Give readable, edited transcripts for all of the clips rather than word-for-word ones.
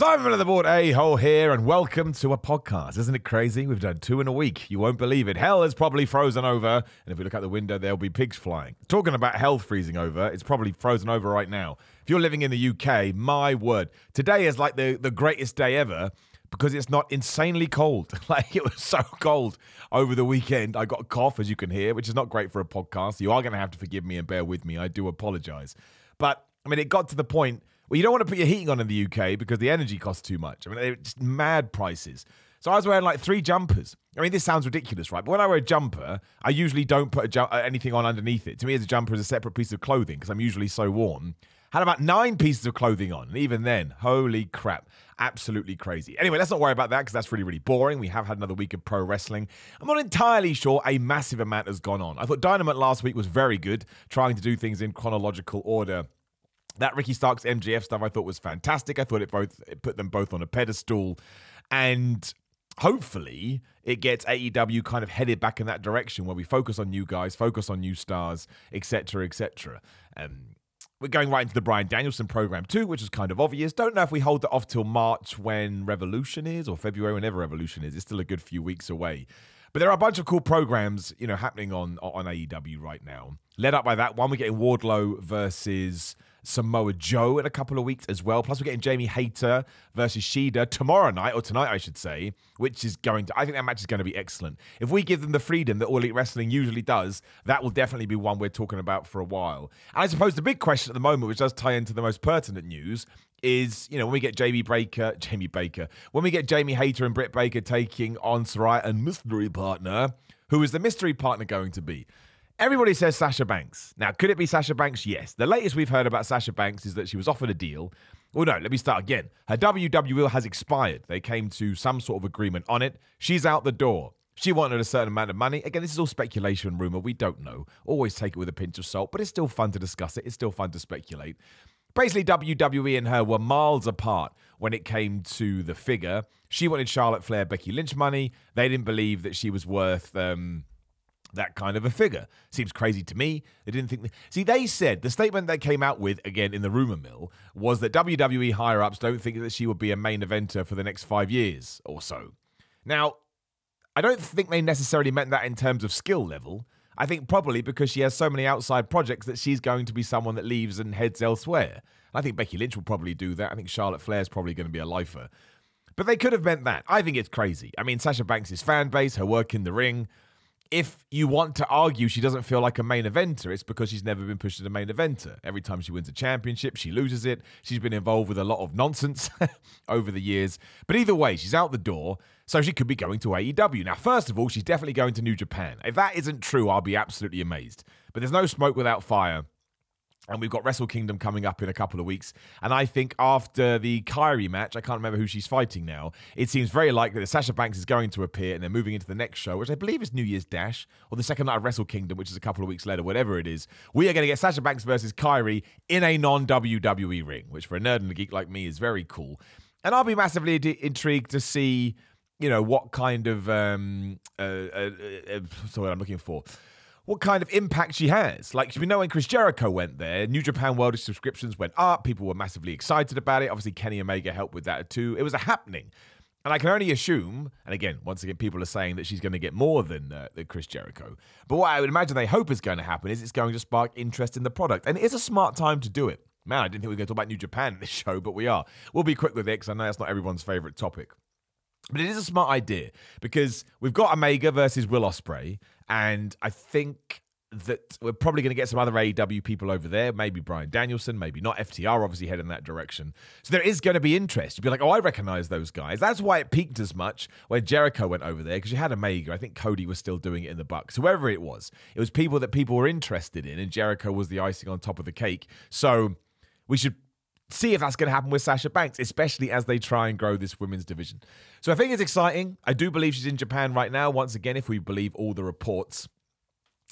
Simon of the board, A-Hole here, and welcome to a podcast. Isn't it crazy? We've done 2 in a week. You won't believe it. Hell is probably frozen over, and if we look out the window, there'll be pigs flying. Talking about hell freezing over, it's probably frozen over right now. If you're living in the UK, my word, today is like the greatest day ever because it's not insanely cold. Like, it was so cold over the weekend. I got a cough, as you can hear, which is not great for a podcast. You are going to have to forgive me and bear with me. I do apologize. But, I mean, it got to the point. Well, you don't want to put your heating on in the UK because the energy costs too much. I mean, they're just mad prices. So I was wearing like 3 jumpers. I mean, this sounds ridiculous, right? But when I wear a jumper, I usually don't put anything on underneath it. To me, as a jumper is a separate piece of clothing because I'm usually so warm. Had about 9 pieces of clothing on. And even then, holy crap, absolutely crazy. Anyway, let's not worry about that because that's really, really boring. We have had another week of pro wrestling. I'm not entirely sure a massive amount has gone on. I thought Dynamite last week was very good, trying to do things in chronological order. That Ricky Starks MJF stuff I thought was fantastic. I thought it put them both on a pedestal. And hopefully it gets AEW kind of headed back in that direction where we focus on new guys, focus on new stars, etc., etc. We're going right into the Bryan Danielson program too, which is kind of obvious. Don't know if we hold it off till March when Revolution is, or February, whenever Revolution is. It's still a good few weeks away. But there are a bunch of cool programs, happening on AEW right now. Led up by that one, we're getting Wardlow versus Samoa Joe in a couple of weeks as well. Plus, we're getting Jamie Hayter versus Shida tomorrow night, or tonight, I should say, which is I think that match is going to be excellent. If we give them the freedom that All Elite Wrestling usually does, that will definitely be one we're talking about for a while. And I suppose the big question at the moment, which does tie into the most pertinent news, is, when we get when we get Jamie Hayter and Britt Baker taking on Saraya and mystery partner, who is the mystery partner going to be? Everybody says Sasha Banks. Now, could it be Sasha Banks? Yes. The latest we've heard about Sasha Banks is that she was offered a deal. Well, no, let me start again. Her WWE has expired. They came to some sort of agreement on it. She's out the door. She wanted a certain amount of money. Again, this is all speculation and rumor. We don't know. Always take it with a pinch of salt, but it's still fun to discuss it. It's still fun to speculate. Basically, WWE and her were miles apart when it came to the figure. She wanted Charlotte Flair, Becky Lynch money. They didn't believe that she was worth that kind of a figure. Seems crazy to me. They didn't think... See, they said, the statement they came out with, again, in the rumor mill, was that WWE higher-ups don't think that she would be a main eventer for the next 5 years or so. Now, I don't think they necessarily meant that in terms of skill level. I think probably because she has so many outside projects that she's going to be someone that leaves and heads elsewhere. I think Becky Lynch will probably do that. I think Charlotte Flair's probably going to be a lifer. But they could have meant that. I think it's crazy. I mean, Sasha Banks' fan base, her work in the ring... If you want to argue she doesn't feel like a main eventer, it's because she's never been pushed as a main eventer. Every time she wins a championship, she loses it. She's been involved with a lot of nonsense over the years. But either way, she's out the door, so she could be going to AEW. Now, first of all, she's definitely going to New Japan. If that isn't true, I'll be absolutely amazed. But there's no smoke without fire. And we've got Wrestle Kingdom coming up in a couple of weeks. And I think after the Kairi match, I can't remember who she's fighting now, it seems very likely that Sasha Banks is going to appear and they're moving into the next show, which I believe is New Year's Dash, or the second night of Wrestle Kingdom, which is a couple of weeks later, whatever it is. We are going to get Sasha Banks versus Kairi in a non-WWE ring, which for a nerd and a geek like me is very cool. And I'll be massively intrigued to see, what kind of... what's the word I'm looking for? What kind of impact she has. Like, we know when Chris Jericho went there, New Japan World subscriptions went up. People were massively excited about it. Obviously, Kenny Omega helped with that too. It was a happening. And I can only assume, and once again, people are saying that she's going to get more than Chris Jericho. But what I would imagine they hope is going to happen is it's going to spark interest in the product. And it is a smart time to do it. Man, I didn't think we were going to talk about New Japan in this show, but we are. We'll be quick with it because I know that's not everyone's favorite topic. But it is a smart idea because we've got Omega versus Will Ospreay, and I think that we're probably going to get some other AEW people over there, maybe Bryan Danielson, maybe not. FTR obviously heading in that direction. So there is going to be interest. You'd be like, oh, I recognize those guys. That's why it peaked as much when Jericho went over there, because you had Omega. I think Cody was still doing it in the Bucks. Whoever it was people that people were interested in, and Jericho was the icing on top of the cake. So we should see if that's going to happen with Sasha Banks, especially as they try and grow this women's division. So I think it's exciting. I do believe she's in Japan right now, once again, if we believe all the reports.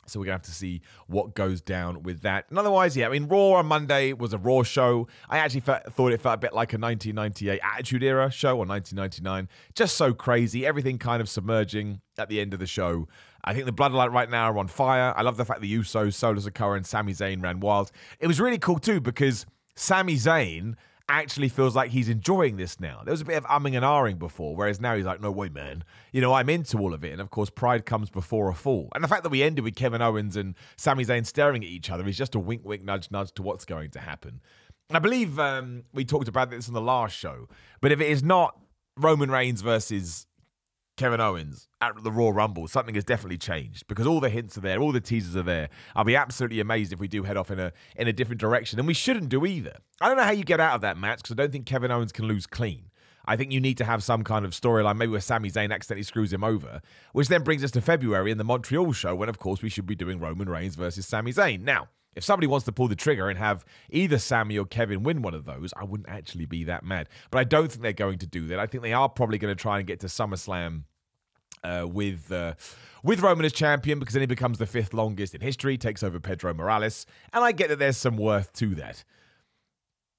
So we're going to have to see what goes down with that. And otherwise, Raw on Monday was a Raw show. I actually thought it felt a bit like a 1998 Attitude Era show, or 1999. Just so crazy. Everything kind of submerging at the end of the show. I think the Bloodline right now are on fire. I love the fact the Usos, Solo Sikoa, and Sami Zayn ran wild. It was really cool too because Sami Zayn actually feels like he's enjoying this now. There was a bit of umming and ahhing before, whereas now he's like, no way, man. I'm into all of it. And of course, pride comes before a fall. And the fact that we ended with Kevin Owens and Sami Zayn staring at each other is just a wink, wink, nudge, nudge to what's going to happen. I believe we talked about this on the last show, but if it is not Roman Reigns versus Kevin Owens at the Raw Rumble, something has definitely changed because all the hints are there, all the teasers are there. I'll be absolutely amazed if we do head off in a different direction, and we shouldn't do either. I don't know how you get out of that match because I don't think Kevin Owens can lose clean. I think you need to have some kind of storyline, maybe where Sami Zayn accidentally screws him over, which then brings us to February in the Montreal show when, of course, we should be doing Roman Reigns versus Sami Zayn. Now, if somebody wants to pull the trigger and have either Sami or Kevin win one of those, I wouldn't actually be that mad. But I don't think they're going to do that. I think they are probably going to try and get to SummerSlam with Roman as champion, because then he becomes the 5th longest in history, takes over Pedro Morales, and I get that there's some worth to that.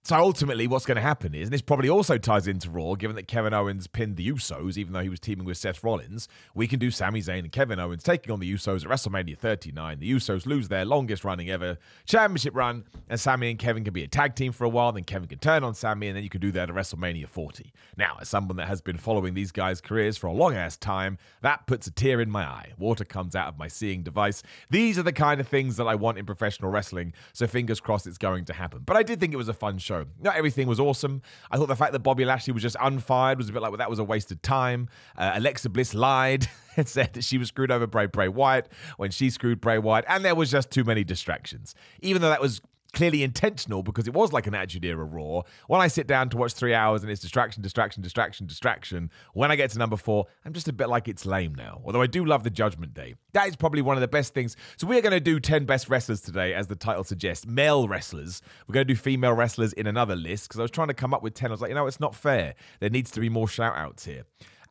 So ultimately, what's going to happen is, and this probably also ties into Raw, given that Kevin Owens pinned the Usos, even though he was teaming with Seth Rollins, we can do Sami Zayn and Kevin Owens taking on the Usos at WrestleMania 39. The Usos lose their longest running ever championship run, and Sami and Kevin can be a tag team for a while, then Kevin can turn on Sami, and then you can do that at WrestleMania 40. Now, as someone that has been following these guys' careers for a long-ass time, that puts a tear in my eye. Water comes out of my seeing device. These are the kind of things that I want in professional wrestling, so fingers crossed it's going to happen. But I did think it was a fun show. Not everything was awesome. I thought the fact that Bobby Lashley was just unfired was a bit like, well, that was a waste of time. Alexa Bliss lied and said that she was screwed over by Bray Wyatt when she screwed Bray Wyatt, and there was just too many distractions. Even though that was clearly intentional because it was like an Attitude Era Raw, when I sit down to watch 3 hours and it's distraction, distraction, distraction, distraction, when I get to number 4, I'm just a bit like it's lame now. Although I do love the Judgment Day. That is probably one of the best things. So we're going to do 10 best wrestlers today, as the title suggests. Male wrestlers. We're going to do female wrestlers in another list because I was trying to come up with 10. I was like, it's not fair. There needs to be more shout-outs here.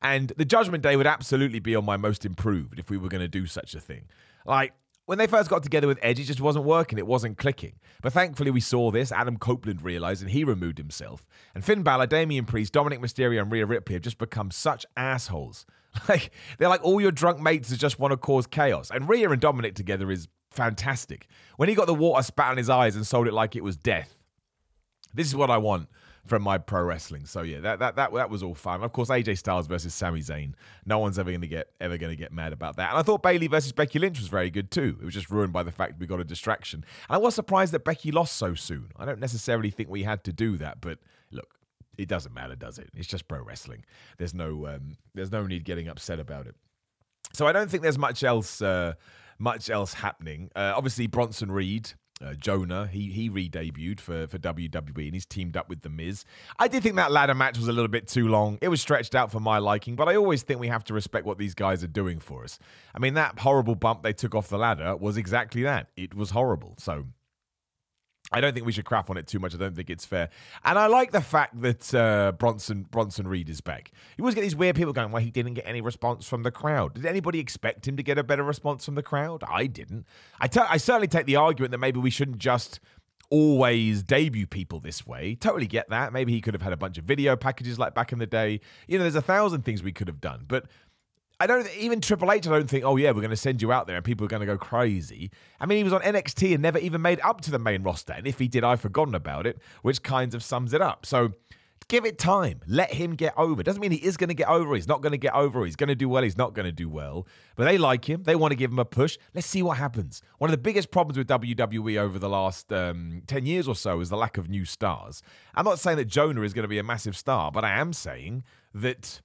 And the Judgment Day would absolutely be on my most improved if we were going to do such a thing. Like, when they first got together with Edge, it just wasn't working. It wasn't clicking. But thankfully, we saw this. Adam Copeland realized, and he removed himself. And Finn Balor, Damian Priest, Dominic Mysterio, and Rhea Ripley have just become such assholes. They're like all your drunk mates that just want to cause chaos. And Rhea and Dominic together is fantastic. When he got the water spat on his eyes and sold it like it was death, this is what I want from my pro wrestling. So yeah, that was all fun. Of course, AJ Styles versus Sami Zayn. No one's ever going to get mad about that. And I thought Bayley versus Becky Lynch was very good too. It was just ruined by the fact we got a distraction. And I was surprised that Becky lost so soon. I don't necessarily think we had to do that, but look, it doesn't matter, does it? It's just pro wrestling. There's no need getting upset about it. So I don't think there's much else happening. Obviously, Bronson Reed. Jonah, he re-debuted for WWE, and he's teamed up with The Miz. I did think that ladder match was a little bit too long. It was stretched out for my liking, but I always think we have to respect what these guys are doing for us. I mean, that horrible bump they took off the ladder was exactly that. It was horrible. So I don't think we should crap on it too much. I don't think it's fair. And I like the fact that Bronson Reed is back. You always get these weird people going, well, he didn't get any response from the crowd. Did anybody expect him to get a better response from the crowd? I didn't. I certainly take the argument that maybe we shouldn't just always debut people this way. Totally get that. Maybe he could have had a bunch of video packages like back in the day. There's 1,000 things we could have done. But even Triple H, I don't think, oh yeah, we're going to send you out there and people are going to go crazy. I mean, he was on NXT and never even made up to the main roster. And if he did, I've forgotten about it, which kind of sums it up. So give it time. Let him get over. Doesn't mean he is going to get over. He's not going to get over. He's going to do well. He's not going to do well. But they like him. They want to give him a push. Let's see what happens. One of the biggest problems with WWE over the last 10 years or so is the lack of new stars. I'm not saying that Jonah is going to be a massive star, but I am saying that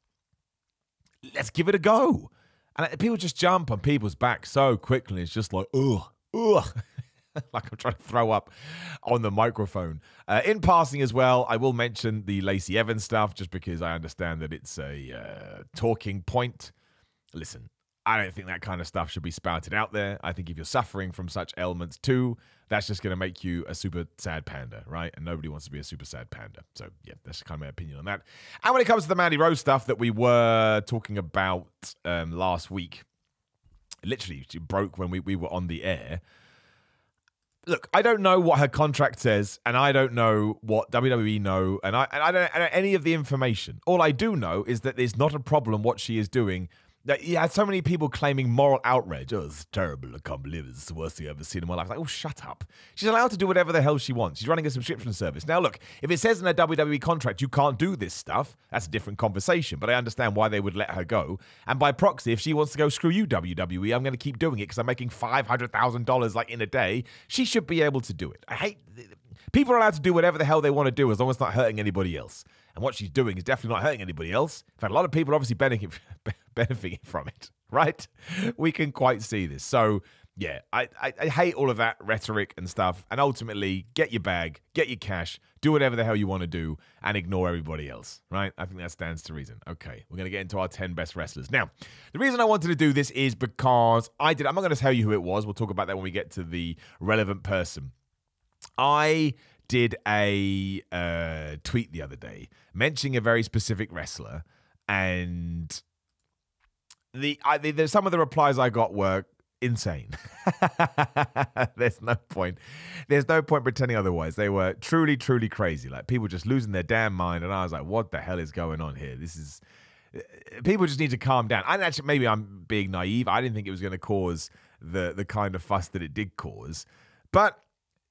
let's give it a go. And people just jump on people's backs so quickly. It's just like, ugh. Like I'm trying to throw up on the microphone. In passing as well, I will mention the Lacey Evans stuff just because I understand that it's a talking point. Listen, I don't think that kind of stuff should be spouted out there. I think if you're suffering from such ailments too, that's just going to make you a super sad panda, right? And nobody wants to be a super sad panda. So yeah, that's kind of my opinion on that. And when it comes to the Mandy Rose stuff that we were talking about last week, literally she broke when we were on the air. Look, I don't know what her contract says, and I don't know what WWE know, and I don't know any of the information. All I do know is that there's not a problem what she is doing Yeah, so many people claiming moral outrage. Oh, it's terrible. I can't believe it. It's the worst thing I've ever seen in my life. Like, oh, shut up. She's allowed to do whatever the hell she wants. She's running a subscription service. Now, look, if it says in a WWE contract you can't do this stuff, that's a different conversation. But I understand why they would let her go. And by proxy, if she wants to go, screw you, WWE, I'm going to keep doing it because I'm making $500,000 like in a day, she should be able to do it. I hate... People are allowed to do whatever the hell they want to do as long as it's not hurting anybody else. And what she's doing is definitely not hurting anybody else. In fact, a lot of people are obviously benefiting from it, right? We can quite see this. So, yeah, I hate all of that rhetoric and stuff. And ultimately, get your bag, get your cash, do whatever the hell you want to do, and ignore everybody else, right? I think that stands to reason. Okay, we're going to get into our 10 best wrestlers. Now, the reason I wanted to do this is because I'm not going to tell you who it was. We'll talk about that when we get to the relevant person. I did a tweet the other day mentioning a very specific wrestler, and some of the replies I got were insane. There's no point pretending otherwise. They were truly, truly crazy. Like, people just losing their damn mind, and I was like, what the hell is going on here? People just need to calm down. And actually, maybe I'm being naive. I didn't think it was going to cause the kind of fuss that it did cause, but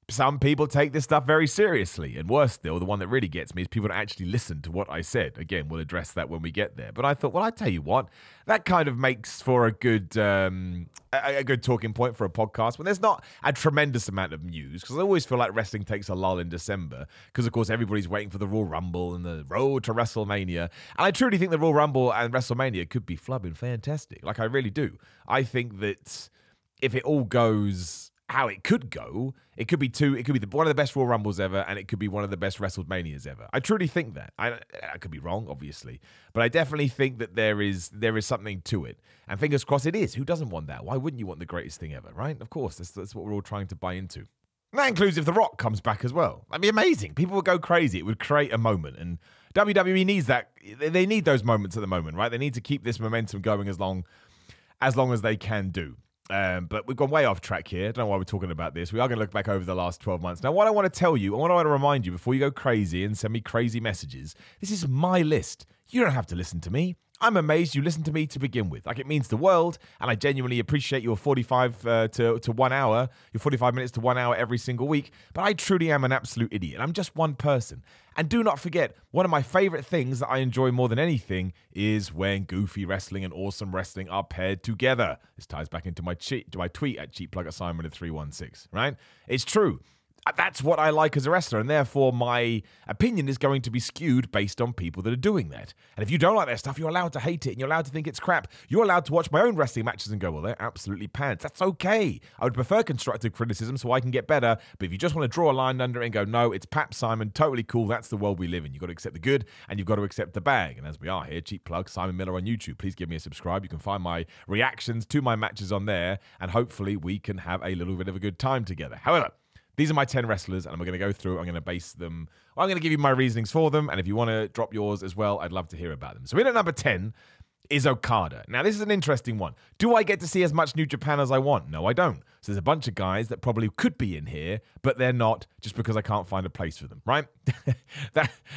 some people take this stuff very seriously. And worse still, the one that really gets me is people that actually listen to what I said. Again, we'll address that when we get there. But I thought, well, I tell you what, that kind of makes for a good talking point for a podcast when there's not a tremendous amount of news. Because I always feel like wrestling takes a lull in December. Because, of course, everybody's waiting for the Royal Rumble and the road to WrestleMania. And I truly think the Royal Rumble and WrestleMania could be flubbing fantastic. Like, I really do. I think that if it all goes how it could go, it could be one of the best Royal Rumbles ever, and it could be one of the best WrestleManias ever. I truly think that. I could be wrong, obviously, but I definitely think that there is something to it. And fingers crossed it is. Who doesn't want that? Why wouldn't you want the greatest thing ever, right? Of course, that's what we're all trying to buy into. And that includes if The Rock comes back as well. That'd be amazing. People would go crazy. It would create a moment, and WWE needs that. They need those moments at the moment, right? They need to keep this momentum going as long as they can do. But we've gone way off track here. I don't know why we're talking about this. We are going to look back over the last 12 months. Now, what I want to tell you, and what I want to remind you before you go crazy and send me crazy messages, this is my list. You don't have to listen to me. I'm amazed you listened to me to begin with. Like, it means the world, and I genuinely appreciate your 45 to 1 hour, your 45 minutes to 1 hour every single week, but I truly am an absolute idiot. I'm just one person. And do not forget, one of my favorite things that I enjoy more than anything is when goofy wrestling and awesome wrestling are paired together. This ties back into my tweet at cheapplug@Simon316, right? It's true. That's what I like as a wrestler, and therefore my opinion is going to be skewed based on people that are doing that. And if you don't like their stuff, you're allowed to hate it, and you're allowed to think it's crap. You're allowed to watch my own wrestling matches and go, well, they're absolutely pants. That's okay. I would prefer constructive criticism so I can get better, but if you just want to draw a line under it and go, no, it's Pap Simon, totally cool, that's the world we live in. You've got to accept the good, and you've got to accept the bag. And as we are here, cheap plug, Simon Miller on YouTube. Please give me a subscribe. You can find my reactions to my matches on there, and hopefully we can have a little bit of a good time together. However, these are my 10 wrestlers, and we're going to go through. I'm going to base them. I'm going to give you my reasonings for them, and if you want to drop yours as well, I'd love to hear about them. So in at number 10 is Okada. Now, this is an interesting one. Do I get to see as much New Japan as I want? No, I don't. So there's a bunch of guys that probably could be in here, but they're not just because I can't find a place for them, right?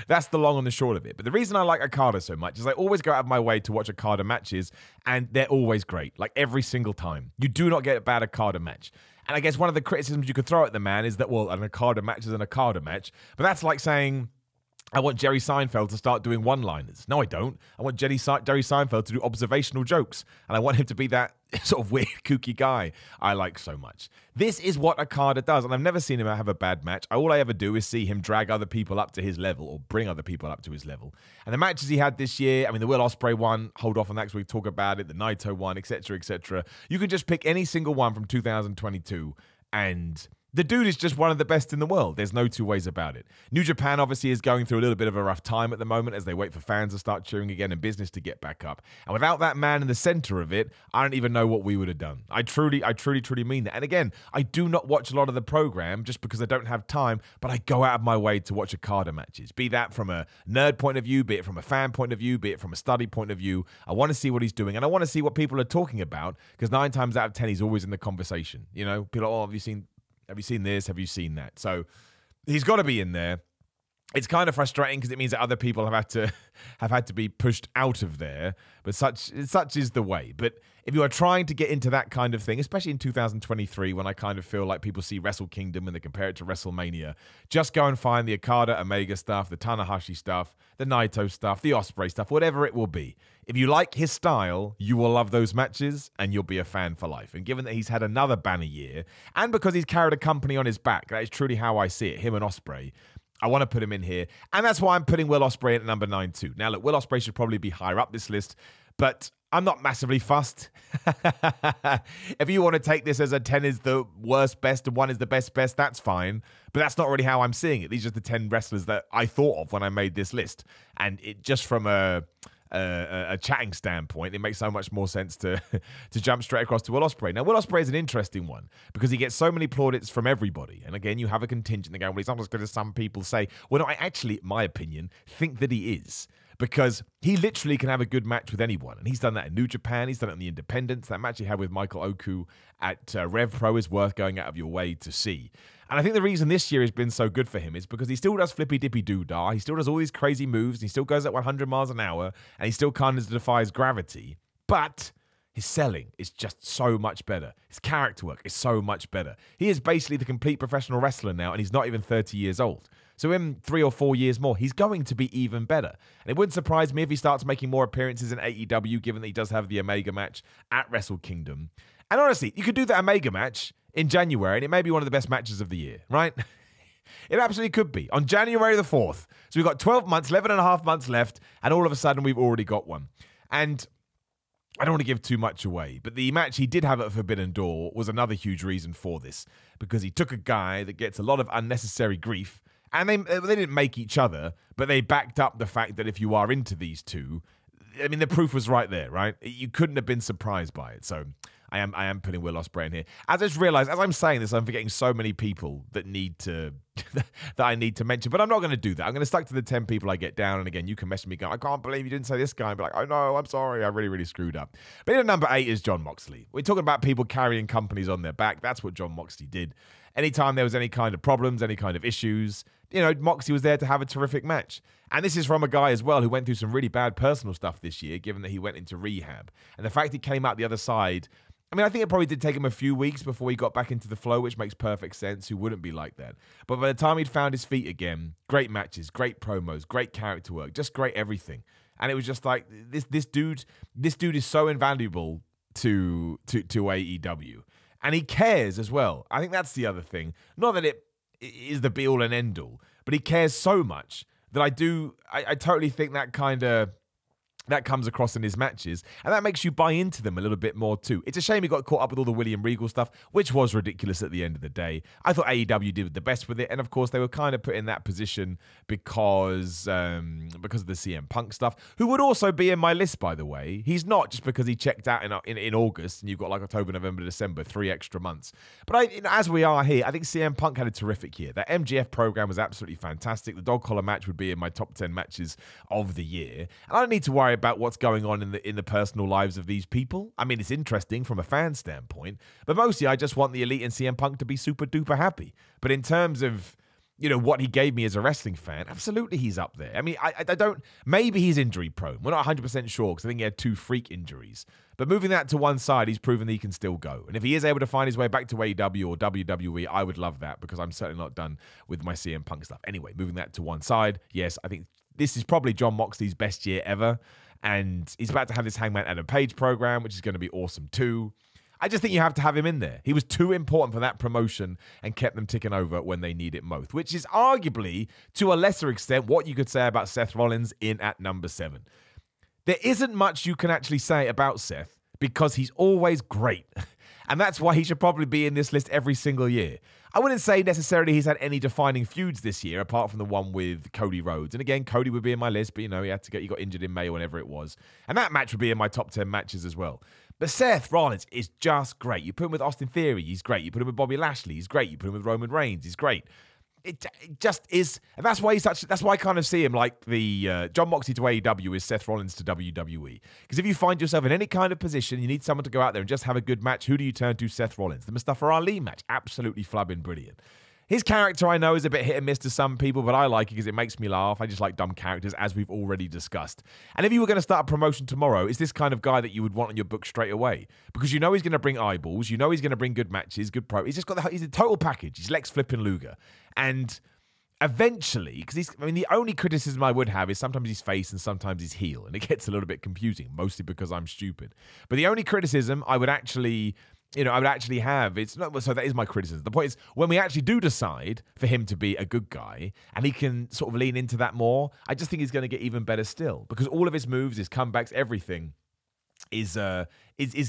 That's the long and the short of it. But the reason I like Okada so much is I always go out of my way to watch Okada matches, and they're always great, like every single time. You do not get a bad Okada match. And I guess one of the criticisms you could throw at the man is that, well, an Okada match is an Okada match. But that's like saying, I want Jerry Seinfeld to start doing one-liners. No, I don't. I want Jerry Seinfeld to do observational jokes. And I want him to be that sort of weird, kooky guy I like so much. This is what Okada does. And I've never seen him have a bad match. All I ever do is see him drag other people up to his level or bring other people up to his level. And the matches he had this year, I mean, the Will Ospreay one, hold off on that because we talk about it, the Naito one, etc., etc. You can just pick any single one from 2022 and the dude is just one of the best in the world. There's no two ways about it. New Japan obviously is going through a little bit of a rough time at the moment as they wait for fans to start cheering again and business to get back up. And without that man in the center of it, I don't even know what we would have done. I truly mean that. And again, I do not watch a lot of the program just because I don't have time, but I go out of my way to watch Okada matches. Be that from a nerd point of view, be it from a fan point of view, be it from a study point of view. I want to see what he's doing, and I want to see what people are talking about because 9 times out of 10, he's always in the conversation. You know, people are, oh, have you seen this? Have you seen that? So he's got to be in there. it's kind of frustrating because it means that other people have had to be pushed out of there. But such is the way. But if you are trying to get into that kind of thing, especially in 2023, when I kind of feel like people see Wrestle Kingdom and they compare it to WrestleMania, just go and find the Okada Omega stuff, the Tanahashi stuff, the Naito stuff, the Ospreay stuff, whatever it will be. If you like his style, you will love those matches and you'll be a fan for life. And given that he's had another banner year, and because he's carried a company on his back, that is truly how I see it, him and Ospreay, I want to put him in here. And that's why I'm putting Will Ospreay at number 9 too. Now, look, Will Ospreay should probably be higher up this list, but I'm not massively fussed. If you want to take this as a 10 is the worst best and 1 is the best, that's fine. But that's not really how I'm seeing it. These are the 10 wrestlers that I thought of when I made this list. And it just from a chatting standpoint, it makes so much more sense to jump straight across to Will Ospreay. Now, Will Ospreay is an interesting one because he gets so many plaudits from everybody. And again, you have a contingent that go, well, he's not as good as some people say. Well, no, I actually, in my opinion, think that he is. Because he literally can have a good match with anyone. And he's done that in New Japan. He's done it in the Independents. That match he had with Michael Oku at Rev Pro is worth going out of your way to see. And I think the reason this year has been so good for him is because he still does flippy dippy doo-dah. He still does all these crazy moves. He still goes at 100 miles an hour. And he still kind of defies gravity. But his selling is just so much better. His character work is so much better. He is basically the complete professional wrestler now. And he's not even 30 years old. So in 3 or 4 years more, he's going to be even better. And it wouldn't surprise me if he starts making more appearances in AEW, given that he does have the Omega match at Wrestle Kingdom. And honestly, you could do that Omega match in January, and it may be one of the best matches of the year, right? It absolutely could be. On January the 4th. So we've got 12 months, 11 and a half months left, and all of a sudden we've already got one. And I don't want to give too much away, but the match he did have at Forbidden Door was another huge reason for this, because he took a guy that gets a lot of unnecessary grief. And they didn't make each other, but they backed up the fact that if you are into these two, I mean, the proof was right there, right? You couldn't have been surprised by it. So I am putting Will Ospreay in here. As I just realized, as I'm saying this, I'm forgetting so many people that that I need to mention. But I'm not going to do that. I'm going to stick to the 10 people I get down. And again, you can message me going, I can't believe you didn't say this guy. And be like, oh no, I'm sorry. I really, really screwed up. But in number 8 is Jon Moxley. We're talking about people carrying companies on their back. That's what Jon Moxley did. Anytime there was any kind of problems, any kind of issues, Moxley was there to have a terrific match. And this is from a guy as well who went through some really bad personal stuff this year, given that he went into rehab. And the fact he came out the other side, I mean, I think it probably did take him a few weeks before he got back into the flow, which makes perfect sense. Who wouldn't be like that? But by the time he'd found his feet again, great matches, great promos, great character work, just great everything. And it was just like, this dude is so invaluable to AEW. And he cares as well. I think that's the other thing. Not that it is the be-all and end-all, but he cares so much that I totally think that comes across in his matches, and that makes you buy into them a little bit more too. It's a shame he got caught up with all the William Regal stuff, which was ridiculous at the end of the day. I thought AEW did the best with it, and of course they were kind of put in that position because of the CM Punk stuff, who would also be in my list, by the way. He's not just because he checked out in August, and you've got like October, November, December, 3 extra months. But as we are here, I think CM Punk had a terrific year. That MGF program was absolutely fantastic. The dog collar match would be in my top 10 matches of the year, and I don't need to worry about what's going on in the personal lives of these people. I mean, it's interesting from a fan standpoint, but mostly I just want the Elite and CM Punk to be super duper happy. But in terms of what he gave me as a wrestling fan, absolutely he's up there. I mean, I don't, maybe he's injury prone. We're not 100% sure because I think he had 2 freak injuries. But moving that to one side, he's proven that he can still go. And if he is able to find his way back to AEW or WWE, I would love that because I'm certainly not done with my CM Punk stuff. Anyway, moving that to one side, yes, I think this is probably Jon Moxley's best year ever. And he's about to have this Hangman Adam Page program, which is going to be awesome too. I just think you have to have him in there. He was too important for that promotion and kept them ticking over when they need it most, which is arguably, to a lesser extent, what you could say about Seth Rollins in at number 7. There isn't much you can actually say about Seth because he's always great. And that's why he should probably be in this list every single year. I wouldn't say necessarily he's had any defining feuds this year, apart from the one with Cody Rhodes. And again, Cody would be in my list, but he got injured in May or whenever it was. And that match would be in my top 10 matches as well. But Seth Rollins is just great. You put him with Austin Theory, he's great. You put him with Bobby Lashley, he's great. You put him with Roman Reigns, he's great. It just is, and that's why that's why I kind of see him like the Jon Moxley to AEW is Seth Rollins to WWE. Because if you find yourself in any kind of position, you need someone to go out there and just have a good match, who do you turn to? Seth Rollins. The Mustafa Ali match, absolutely flubbing brilliant. His character, I know, is a bit hit and miss to some people, but I like it because it makes me laugh. I just like dumb characters, as we've already discussed. And if you were going to start a promotion tomorrow, is this kind of guy that you would want on your book straight away? Because you know he's going to bring eyeballs. You know he's going to bring good matches, good pro. He's just got he's a total package. He's Lex flipping Luger. And eventually, because the only criticism I would have is sometimes he's face and sometimes he's heel. And it gets a little bit confusing, mostly because I'm stupid. But the only criticism I would actually have, it's not, so that is my criticism. The point is, when we actually do decide for him to be a good guy and he can sort of lean into that more, I just think he's going to get even better still, because all of his moves, his comebacks, everything is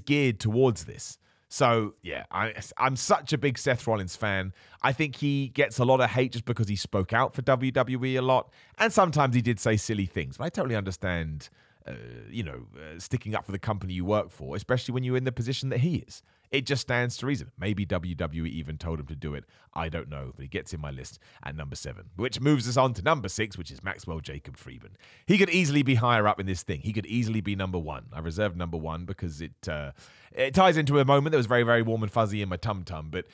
geared towards this. So, yeah, I'm such a big Seth Rollins fan. I think he gets a lot of hate just because he spoke out for WWE a lot, and sometimes he did say silly things. But I totally understand, sticking up for the company you work for, especially when you're in the position that he is. It just stands to reason. Maybe WWE even told him to do it. I don't know, but he gets in my list at number 7, which moves us on to number 6, which is Maxwell Jacob Friedman. He could easily be higher up in this thing. He could easily be number 1. I reserved number 1 because it ties into a moment that was very, very warm and fuzzy in my tum-tum, but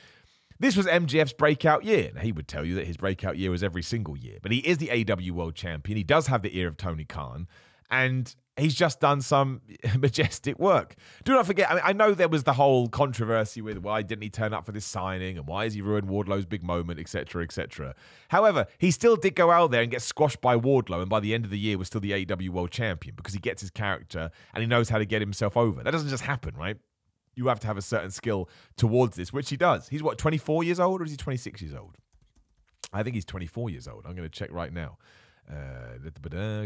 this was MJF's breakout year. Now, he would tell you that his breakout year was every single year, but he is the AEW World Champion. He does have the ear of Tony Khan, and he's just done some majestic work. Do not forget, I know there was the whole controversy with why didn't he turn up for this signing and why has he ruined Wardlow's big moment, etc., etc. However, he still did go out there and get squashed by Wardlow, and by the end of the year was still the AEW World Champion because he gets his character and he knows how to get himself over. That doesn't just happen, right? You have to have a certain skill towards this, which he does. He's 24 years old, or is he 26 years old? I think he's 24 years old. I'm going to check right now.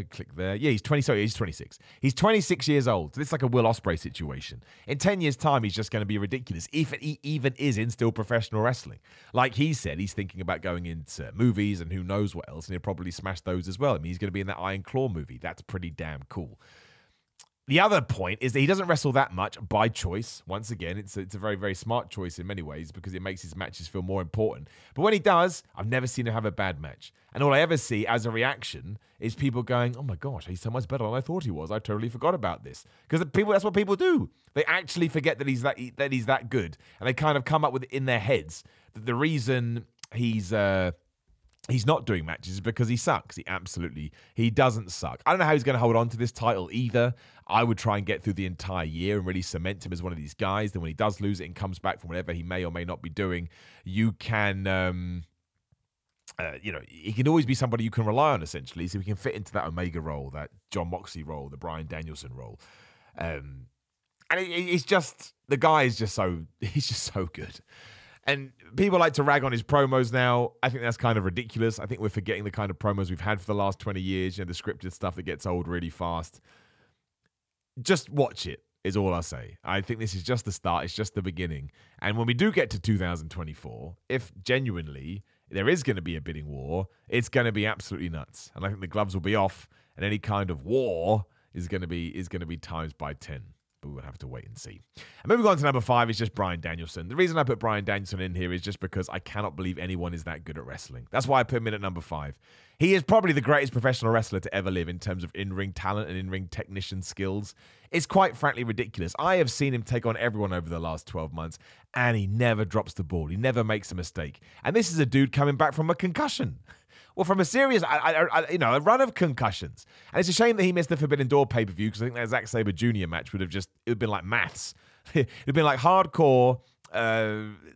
Click there. Yeah, he's 26. He's 26 years old. So this is like a Will Ospreay situation. In 10 years' time, he's just going to be ridiculous, if he even is in still professional wrestling. Like he said, he's thinking about going into movies and who knows what else, and he'll probably smash those as well. I mean, he's going to be in that Iron Claw movie. That's pretty damn cool. The other point is that he doesn't wrestle that much by choice. Once again, it's a very, very smart choice in many ways because it makes his matches feel more important. But when he does, I've never seen him have a bad match. And all I ever see as a reaction is people going, oh my gosh, he's so much better than I thought he was. I totally forgot about this. Because that's what people do. They actually forget that he's that good. And they kind of come up with it in their heads that the reason he's not doing matches because he sucks. He doesn't suck. I don't know how he's going to hold on to this title either. I would try and get through the entire year and really cement him as one of these guys. Then when he does lose it and comes back from whatever he may or may not be doing, you can, he can always be somebody you can rely on, essentially. So he can fit into that Omega role, that John Moxley role, the Bryan Danielson role. And it's just, the guy is just he's just so good. And people like to rag on his promos now. I think that's kind of ridiculous. I think we're forgetting the kind of promos we've had for the last 20 years, the scripted stuff that gets old really fast. Just watch it, is all I say. I think this is just the start. It's just the beginning. And when we do get to 2024, if genuinely there is going to be a bidding war, it's going to be absolutely nuts. And I think the gloves will be off, and any kind of war is going to be times by 10. But we'll have to wait and see. And moving on to number 5 is just Bryan Danielson. The reason I put Bryan Danielson in here is just because I cannot believe anyone is that good at wrestling. That's why I put him in at number 5. He is probably the greatest professional wrestler to ever live in terms of in-ring talent and in-ring technician skills. It's quite frankly ridiculous. I have seen him take on everyone over the last 12 months, and he never drops the ball. He never makes a mistake. And this is a dude coming back from a concussion. Well, from a serious, a run of concussions. And it's a shame that he missed the Forbidden Door pay-per-view because I think that Zack Sabre Jr. match would have been like maths. It would have been like hardcore,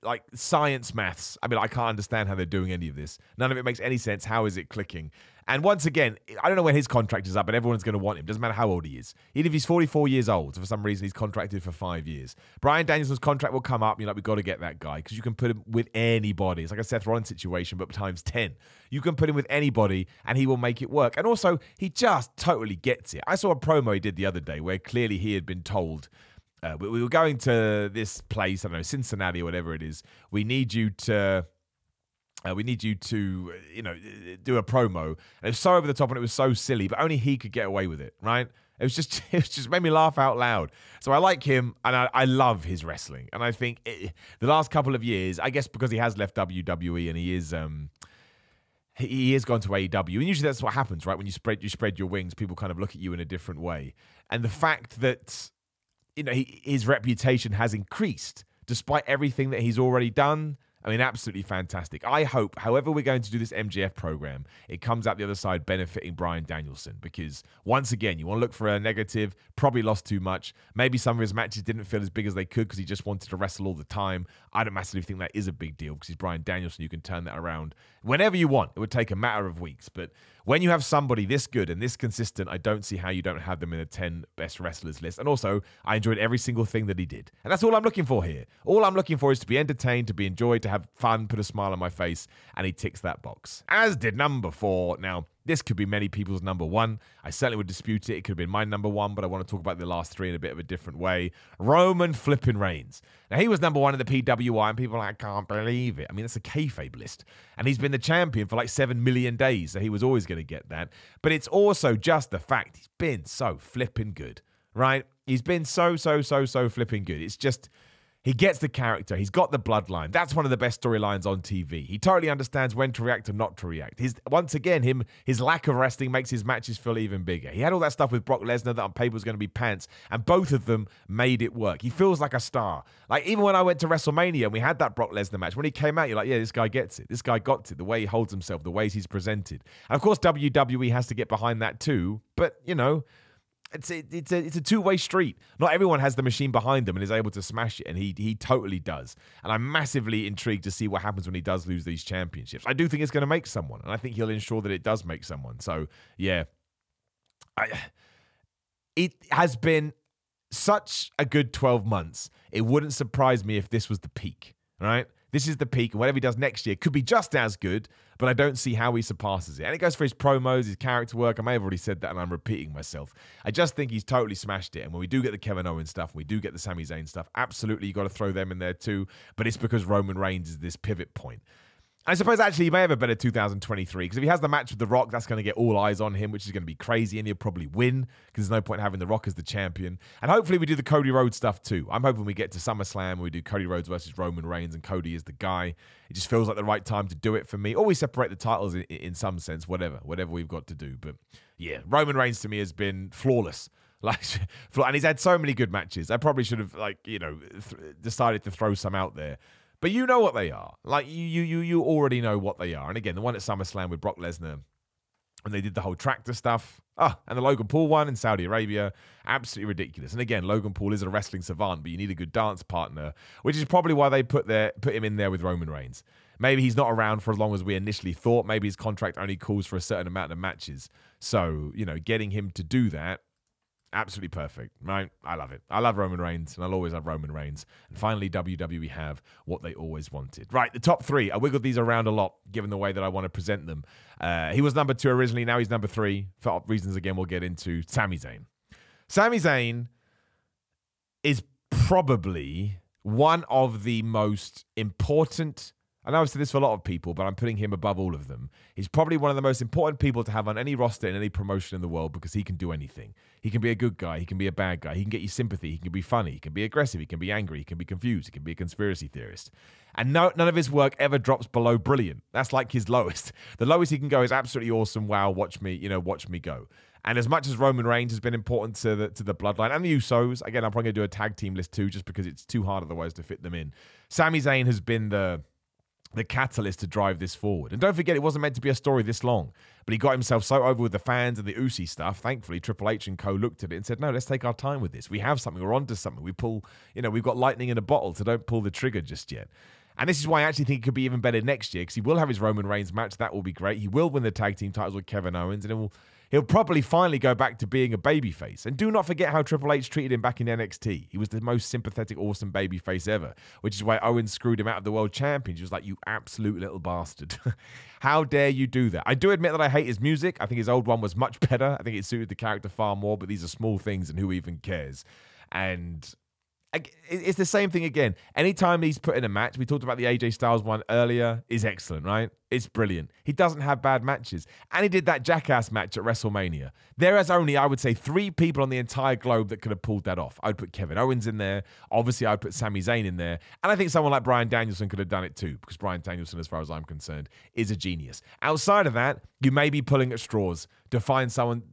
like science maths. I mean, I can't understand how they're doing any of this. None of it makes any sense. How is it clicking? And once again, I don't know when his contract is up, but everyone's going to want him. Doesn't matter how old he is. Even if he's 44 years old, for some reason he's contracted for 5 years. Bryan Danielson's contract will come up. You're like, we've got to get that guy because you can put him with anybody. It's like a Seth Rollins situation, but times 10. You can put him with anybody and he will make it work. And also, he just totally gets it. I saw a promo he did the other day where clearly he had been told, we were going to this place, I don't know, Cincinnati or whatever it is. We need you to, do a promo. And it was so over the top and it was so silly, but only he could get away with it, right? It was just made me laugh out loud. So I like him and I love his wrestling. And I think the last couple of years, I guess because he has left WWE and he has gone to AEW. And usually that's what happens, right? When you spread your wings, people kind of look at you in a different way. And the fact that, his reputation has increased despite everything that he's already done I mean, absolutely fantastic. I hope, however we're going to do this MJF program, it comes out the other side benefiting Bryan Danielson, because once again, you want to look for a negative, probably lost too much. Maybe some of his matches didn't feel as big as they could because he just wanted to wrestle all the time. I don't massively think that is a big deal because he's Bryan Danielson. You can turn that around whenever you want. It would take a matter of weeks. But when you have somebody this good and this consistent, I don't see how you don't have them in the 10 best wrestlers list. And also, I enjoyed every single thing that he did. And that's all I'm looking for here. All I'm looking for is to be entertained, to be enjoyed, to have fun, put a smile on my face, and he ticks that box. As did number 4. Now, this could be many people's number 1. I certainly would dispute it. It could have been my number 1, but I want to talk about the last 3 in a bit of a different way. Roman flipping Reigns. Now, he was number 1 in the PWI, and people are like, I can't believe it. I mean, it's a kayfabe list. And he's been the champion for like 7 million days, so he was always going to get that. But it's also just the fact he's been so flipping good, right? He's been so flipping good. It's just... he gets the character. He's got the bloodline. That's one of the best storylines on TV. He totally understands when to react and not to react. Once again, his lack of wrestling makes his matches feel even bigger. He had all that stuff with Brock Lesnar that on paper was going to be pants, and both of them made it work. He feels like a star. Like, even when I went to WrestleMania and we had that Brock Lesnar match, when he came out, you're like, yeah, this guy gets it. This guy got it. The way he holds himself, the ways he's presented. And of course, WWE has to get behind that too. But, you know... It's a two-way street. Not everyone has the machine behind them and is able to smash it, and he totally does. And I'm massively intrigued to see what happens when he does lose these championships. I do think it's going to make someone, and I think he'll ensure that it does make someone. So, yeah. It has been such a good 12 months. It wouldn't surprise me if this was the peak, right? This is the peak, and whatever he does next year could be just as good, but I don't see how he surpasses it. And it goes for his promos, his character work. I may have already said that, and I'm repeating myself. I just think he's totally smashed it. And when we do get the Kevin Owens stuff, and we do get the Sami Zayn stuff, absolutely you got to throw them in there too. But it's because Roman Reigns is this pivot point. I suppose actually he may have a better 2023, because if he has the match with The Rock, that's going to get all eyes on him, which is going to be crazy, and he'll probably win because there's no point having The Rock as the champion. And hopefully we do the Cody Rhodes stuff too. I'm hoping we get to SummerSlam and we do Cody Rhodes versus Roman Reigns and Cody is the guy. It just feels like the right time to do it for me. Or we separate the titles in some sense, whatever we've got to do. But yeah, Roman Reigns to me has been flawless. And he's had so many good matches. I probably should have decided to throw some out there. But you know what they are. Like, you already know what they are. And again, the one at SummerSlam with Brock Lesnar, and they did the whole tractor stuff. And the Logan Paul one in Saudi Arabia, absolutely ridiculous. And again, Logan Paul is a wrestling savant, but you need a good dance partner, which is probably why they put him in there with Roman Reigns. Maybe he's not around for as long as we initially thought. Maybe his contract only calls for a certain amount of matches. So, getting him to do that, absolutely perfect, right? I love it. I love Roman Reigns, and I'll always have Roman Reigns. And finally, WWE have what they always wanted. Right, the top 3. I wiggled these around a lot, given the way that I want to present them. He was number 2 originally. Now he's number 3. For reasons, again, we'll get into. Sami Zayn. Sami Zayn is probably one of the most important... I know I've said this for a lot of people, but I'm putting him above all of them. He's probably one of the most important people to have on any roster in any promotion in the world because he can do anything. He can be a good guy. He can be a bad guy. He can get you sympathy. He can be funny. He can be aggressive. He can be angry. He can be confused. He can be a conspiracy theorist. And none of his work ever drops below brilliant. That's like his lowest. The lowest he can go is absolutely awesome. Wow, watch me go. And as much as Roman Reigns has been important to the bloodline and the Usos, again, I'm probably going to do a tag team list too, just because it's too hard otherwise to fit them in. Sami Zayn has been the catalyst to drive this forward. And don't forget, it wasn't meant to be a story this long, but he got himself so over with the fans and the Usi stuff. Thankfully, Triple H and co looked at it and said, no, let's take our time with this. We have something. We're onto something. We've got lightning in a bottle, so don't pull the trigger just yet. And this is why I actually think it could be even better next year, because he will have his Roman Reigns match. That will be great. He will win the tag team titles with Kevin Owens, and he'll probably finally go back to being a babyface. And do not forget how Triple H treated him back in NXT. He was the most sympathetic, awesome babyface ever, which is why Owens screwed him out of the World Champions. He was like, you absolute little bastard. How dare you do that? I do admit that I hate his music. I think his old one was much better. I think it suited the character far more, but these are small things, and who even cares? And... it's the same thing again. Anytime he's put in a match, we talked about the AJ Styles one earlier, is excellent, right? It's brilliant. He doesn't have bad matches. And he did that Jackass match at WrestleMania. There is only, I would say, 3 people on the entire globe that could have pulled that off. I'd put Kevin Owens in there. Obviously, I'd put Sami Zayn in there. And I think someone like Bryan Danielson could have done it too, because Bryan Danielson, as far as I'm concerned, is a genius. Outside of that, you may be pulling at straws to find someone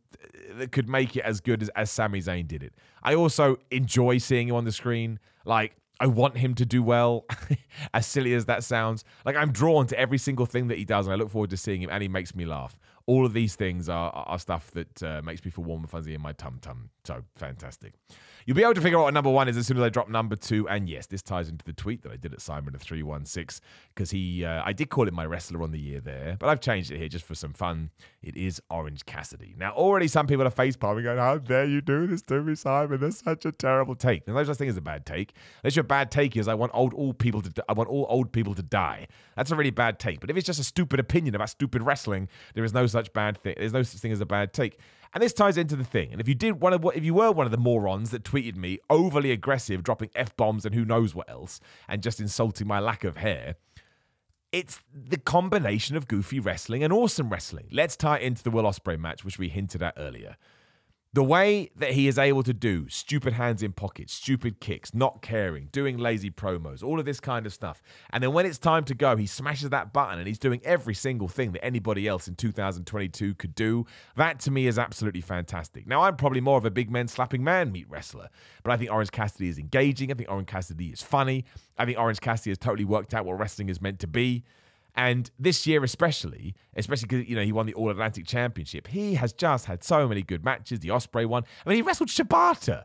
that could make it as good as Sami Zayn did it. I also enjoy seeing him on the screen. Like, I want him to do well, as silly as that sounds. Like, I'm drawn to every single thing that he does, and I look forward to seeing him, and he makes me laugh. All of these things are stuff that makes me feel warm and fuzzy in my tum-tum. So, fantastic. You'll be able to figure out what number one is as soon as I drop number two. And yes, this ties into the tweet that I did at Simon of 316, because I did call it my wrestler on the year there, but I've changed it here just for some fun. It is Orange Cassidy. Now, already some people are facepalming going, how dare you do this to me, Simon? That's such a terrible take. There's no such thing as a bad take. Unless your bad take is I want all old people to die. That's a really bad take. But if it's just a stupid opinion about stupid wrestling, there is no such bad thing. There's no such thing as a bad take. And this ties into the thing. And if you were one of the morons that tweeted me overly aggressive, dropping F-bombs and who knows what else, and just insulting my lack of hair, it's the combination of goofy wrestling and awesome wrestling. Let's tie it into the Will Ospreay match, which we hinted at earlier. The way that he is able to do stupid hands in pockets, stupid kicks, not caring, doing lazy promos, all of this kind of stuff. And then when it's time to go, he smashes that button and he's doing every single thing that anybody else in 2022 could do. That to me is absolutely fantastic. Now, I'm probably more of a big men slapping man meat wrestler, but I think Orange Cassidy is engaging. I think Orange Cassidy is funny. I think Orange Cassidy has totally worked out what wrestling is meant to be. And this year especially because, he won the All-Atlantic Championship, he has just had so many good matches. The Ospreay one. I mean, he wrestled Shibata.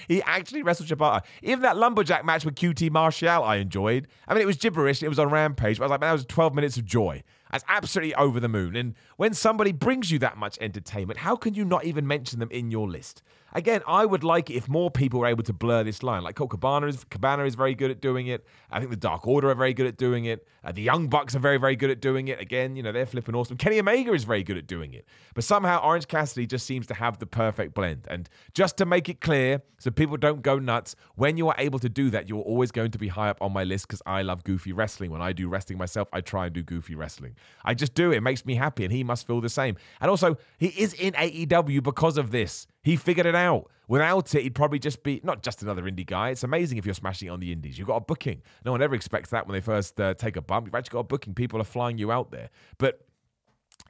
He actually wrestled Shibata. Even that lumberjack match with QT Marshall I enjoyed. I mean, it was gibberish. It was on Rampage. But I was like, man, that was 12 minutes of joy. That's absolutely over the moon. And when somebody brings you that much entertainment, how can you not even mention them in your list? Again, I would like it if more people were able to blur this line. Like Colt Cabana is very good at doing it. I think the Dark Order are very good at doing it. The Young Bucks are very, very good at doing it. Again, they're flipping awesome. Kenny Omega is very good at doing it. But somehow Orange Cassidy just seems to have the perfect blend. And just to make it clear, so people don't go nuts, when you are able to do that, you're always going to be high up on my list because I love goofy wrestling. When I do wrestling myself, I try and do goofy wrestling. I just do it. It makes me happy, and he must feel the same. And also, he is in AEW because of this. He figured it out. Without it, he'd probably just be not just another indie guy. It's amazing if you're smashing it on the indies. You've got a booking. No one ever expects that when they first take a bump. You've actually got a booking. People are flying you out there. But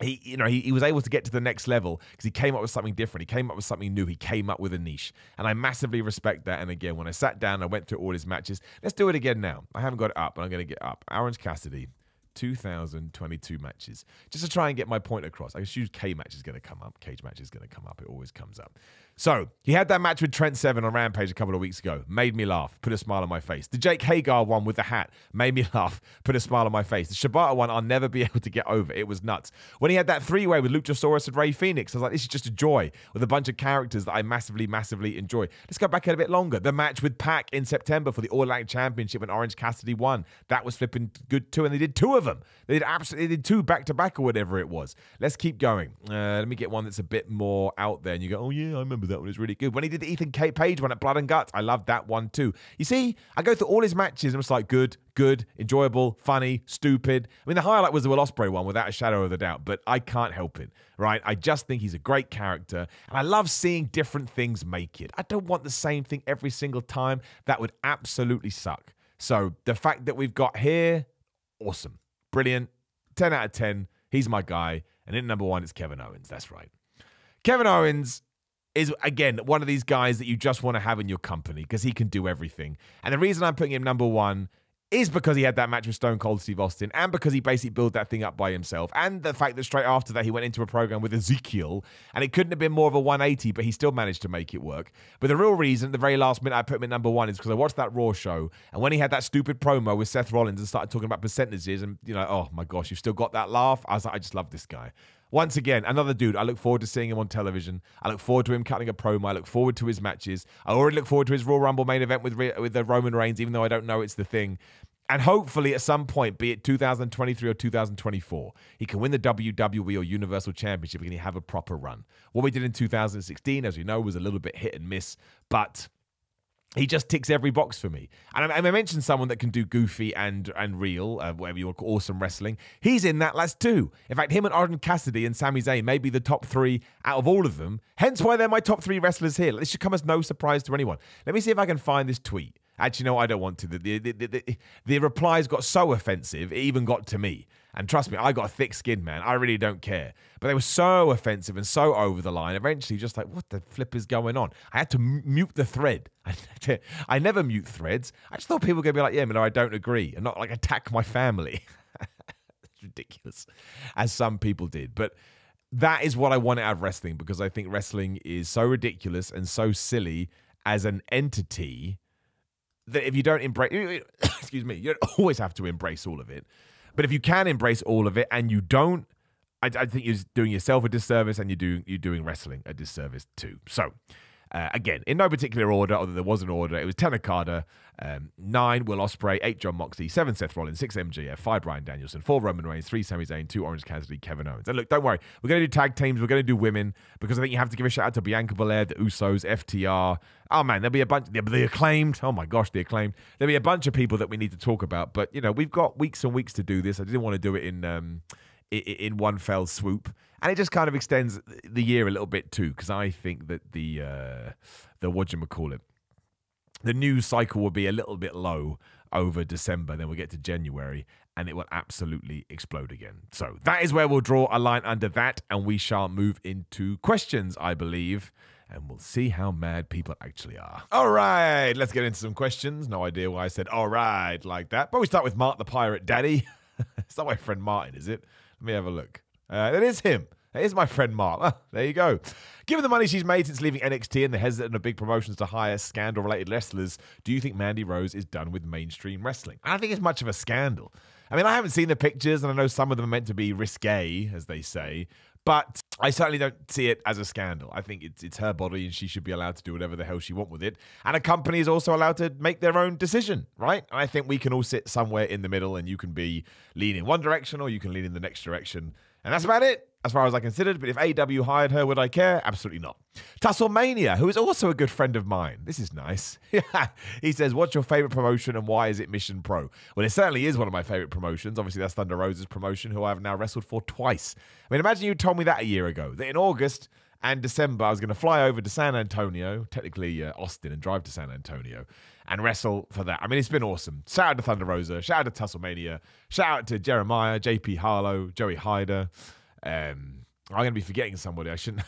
he was able to get to the next level because he came up with something different. He came up with something new. He came up with a niche. And I massively respect that. And again, when I sat down, I went through all his matches. Let's do it again now. I haven't got it up, but I'm going to get up. Orange Cassidy. 2022 matches. Just to try and get my point across. I assume Cage match is going to come up. It always comes up. So, he had that match with Trent Seven on Rampage a couple of weeks ago. Made me laugh. Put a smile on my face. The Jake Hagar one with the hat. Made me laugh. Put a smile on my face. The Shibata one, I'll never be able to get over. It was nuts. When he had that three-way with Luchasaurus and Rey Fenix, I was like, this is just a joy with a bunch of characters that I massively, massively enjoy. Let's go back a bit longer. The match with Pac in September for the All-Atlantic Championship when Orange Cassidy won. That was flipping good too. And they did two of them. They did two back-to-back or whatever it was. Let's keep going. Let me get one that's a bit more out there. And you go, oh yeah, I remember that one. It's really good. When he did the Ethan Page one at Blood and Guts, I loved that one too. You see, I go through all his matches and it's like good, enjoyable, funny, stupid. I mean, the highlight was the Will Ospreay one without a shadow of a doubt, but I can't help it, right? I just think he's a great character and I love seeing different things make it. I don't want the same thing every single time. That would absolutely suck. So the fact that we've got here, awesome. Brilliant. 10 out of 10. He's my guy. And in number one, it's Kevin Owens. That's right. Kevin Owens is, again, one of these guys that you just want to have in your company because he can do everything. And the reason I'm putting him number one is because he had that match with Stone Cold Steve Austin and because he basically built that thing up by himself and the fact that straight after that he went into a program with Ezekiel and it couldn't have been more of a 180, but he still managed to make it work. But the real reason, at the very last minute I put him at number one is because I watched that Raw show and when he had that stupid promo with Seth Rollins and started talking about percentages and, oh my gosh, you've still got that laugh. I was like, I just love this guy. Once again, another dude. I look forward to seeing him on television. I look forward to him cutting a promo. I look forward to his matches. I already look forward to his Royal Rumble main event with the Roman Reigns, even though I don't know it's the thing. And hopefully at some point, be it 2023 or 2024, he can win the WWE or Universal Championship and he have a proper run. What we did in 2016, as we know, was a little bit hit and miss, but he just ticks every box for me. And I mentioned someone that can do goofy and real, whatever you want to call awesome wrestling. He's in that list too. In fact, him and Orange Cassidy and Sami Zayn may be the top three out of all of them. Hence why they're my top three wrestlers here. This should come as no surprise to anyone. Let me see if I can find this tweet. Actually, no, I don't want to. The replies got so offensive, it even got to me. And trust me, I got a thick skin, man. I really don't care. But they were so offensive and so over the line. Eventually, just like, what the flip is going on? I had to mute the thread. I never mute threads. I just thought people were going to be like, yeah, Miller, I don't agree, and not like attack my family. It's ridiculous, as some people did. But that is what I want out of wrestling, because I think wrestling is so ridiculous and so silly as an entity that if you don't embrace, excuse me, you don't always have to embrace all of it. But if you can embrace all of it and you don't, I think you're doing yourself a disservice, and you're doing wrestling a disservice too. So, again, in no particular order, although there was an order, it was 10 Okada, 9 Will Ospreay, 8 Jon Moxley, 7 Seth Rollins, 6 MJF, 5 Bryan Danielson, 4 Roman Reigns, 3 Sami Zayn, 2 Orange Cassidy, Kevin Owens. And look, don't worry, we're going to do tag teams, we're going to do women, because I think you have to give a shout out to Bianca Belair, the Usos, FTR. Oh man, there'll be a bunch, the Acclaimed. Oh my gosh, the Acclaimed. There'll be a bunch of people that we need to talk about, but we've got weeks and weeks to do this. I didn't want to do it in one fell swoop, and it just kind of extends the year a little bit too, because I think that the whatchamacallit, the news cycle will be a little bit low over December. Then we'll get to January, and it will absolutely explode again. So that is where we'll draw a line under that, and we shall move into questions, I believe, and we'll see how mad people actually are. All right, let's get into some questions. No idea why I said all right like that, but we start with Mark the Pirate Daddy. It's not my friend Martin, is it? Let me have a look. It is him. It is my friend Mark. Ah, there you go. Given the money she's made since leaving NXT and the hesitant of big promotions to hire scandal-related wrestlers, do you think Mandy Rose is done with mainstream wrestling? I don't think it's much of a scandal. I mean, I haven't seen the pictures, and I know some of them are meant to be risque, as they say, but I certainly don't see it as a scandal. I think it's her body, and she should be allowed to do whatever the hell she wants with it. And a company is also allowed to make their own decision, right? And I think we can all sit somewhere in the middle, and you can be leaning one direction or you can lean in the next direction. And that's about it, as far as I considered. But if AW hired her, would I care? Absolutely not. Tusslemania, who is also a good friend of mine. This is nice. He says, what's your favorite promotion and why is it Mission Pro? Well, it certainly is one of my favorite promotions. Obviously, that's Thunder Rosa's promotion, who I have now wrestled for twice. I mean, imagine you told me that a year ago, that in August and December, I was going to fly over to San Antonio, technically Austin, and drive to San Antonio and wrestle for that. I mean, it's been awesome. Shout out to Thunder Rosa. Shout out to Tusslemania. Shout out to Jeremiah, JP Harlow, Joey Hyder. I'm going to be forgetting somebody. I shouldn't.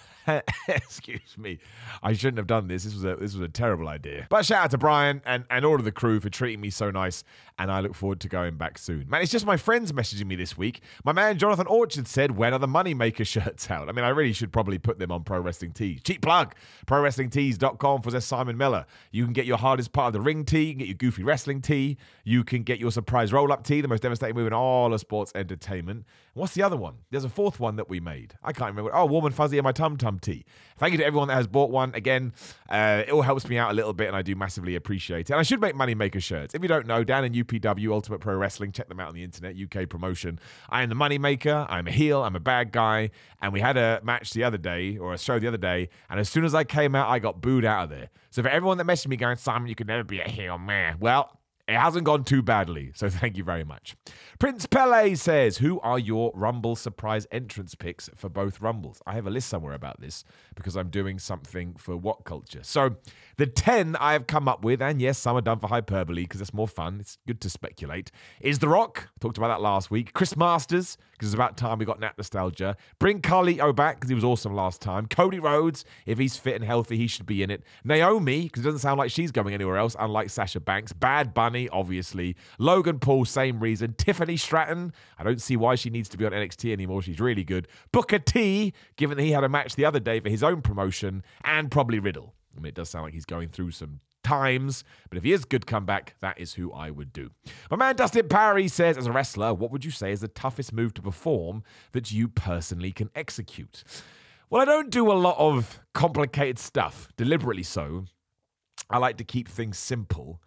Excuse me. I shouldn't have done this. This was a terrible idea. But shout out to Brian and all of the crew for treating me so nice, and I look forward to going back soon. Man, it's just my friends messaging me this week. My man Jonathan Orchard said, when are the Moneymaker shirts out? I mean, I really should probably put them on Pro Wrestling Tees. Cheap plug. ProWrestlingTees.com for Simon Miller. You can get your hardest part of the ring tee. You can get your goofy wrestling tee. You can get your surprise roll-up tee, the most devastating move in all of sports entertainment. And what's the other one? There's a fourth one that we made. I can't remember. Oh, Warm and Fuzzy and my Tum Tum tee. Thank you to everyone that has bought one. Again, it all helps me out a little bit, and I do massively appreciate it. And I should make Moneymaker shirts. If you don't know, down in UPW, Ultimate Pro Wrestling, check them out on the internet, UK promotion. I am the Moneymaker. I'm a heel. I'm a bad guy. And we had a match the other day, or a show the other day, and as soon as I came out, I got booed out of there. So for everyone that messaged me going, Simon, you could never be a heel, man. Well, it hasn't gone too badly, so thank you very much. Prince Pele says, who are your Rumble surprise entrance picks for both Rumbles? I have a list somewhere about this because I'm doing something for What Culture. So the 10 I have come up with, and yes, some are done for hyperbole because it's more fun. It's good to speculate. Is The Rock. Talked about that last week. Chris Masters, because it's about time we got Nat Nostalgia. Bring Carlito back because he was awesome last time. Cody Rhodes, if he's fit and healthy, he should be in it. Naomi, because it doesn't sound like she's going anywhere else, unlike Sasha Banks. Bad Bunny, obviously. Logan Paul, same reason. Tiffany Stratton, I don't see why she needs to be on NXT anymore. She's really good. Booker T, given that he had a match the other day for his own promotion. And probably Riddle. I mean, it does sound like he's going through some times, but if he is good comeback, that is who I would do. My man Dustin Parry says, as a wrestler, what would you say is the toughest move to perform that you personally can execute? Well, I don't do a lot of complicated stuff, deliberately so. I like to keep things simple.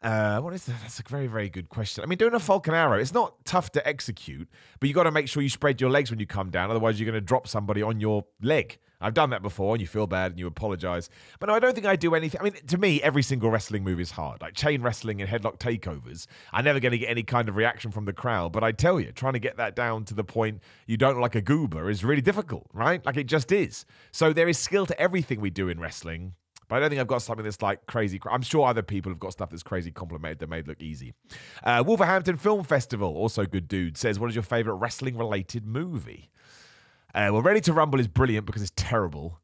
What is that? That's a very, very good question. I mean, doing a Falcon Arrow, it's not tough to execute, but you got to make sure you spread your legs when you come down. Otherwise, you're going to drop somebody on your leg. I've done that before, and you feel bad, and you apologize. But no, I don't think I do anything. I mean, to me, every single wrestling move is hard. Like chain wrestling and headlock takeovers, I'm never going to get any kind of reaction from the crowd. But I tell you, trying to get that down to the point you don't look like a goober is really difficult, right? Like it just is. So there is skill to everything we do in wrestling. But I don't think I've got something that's like crazy. I'm sure other people have got stuff that's crazy complicated that made it look easy. Wolverhampton Film Festival, also good dude, says, what is your favorite wrestling-related movie? Well, Ready to Rumble is brilliant because it's terrible.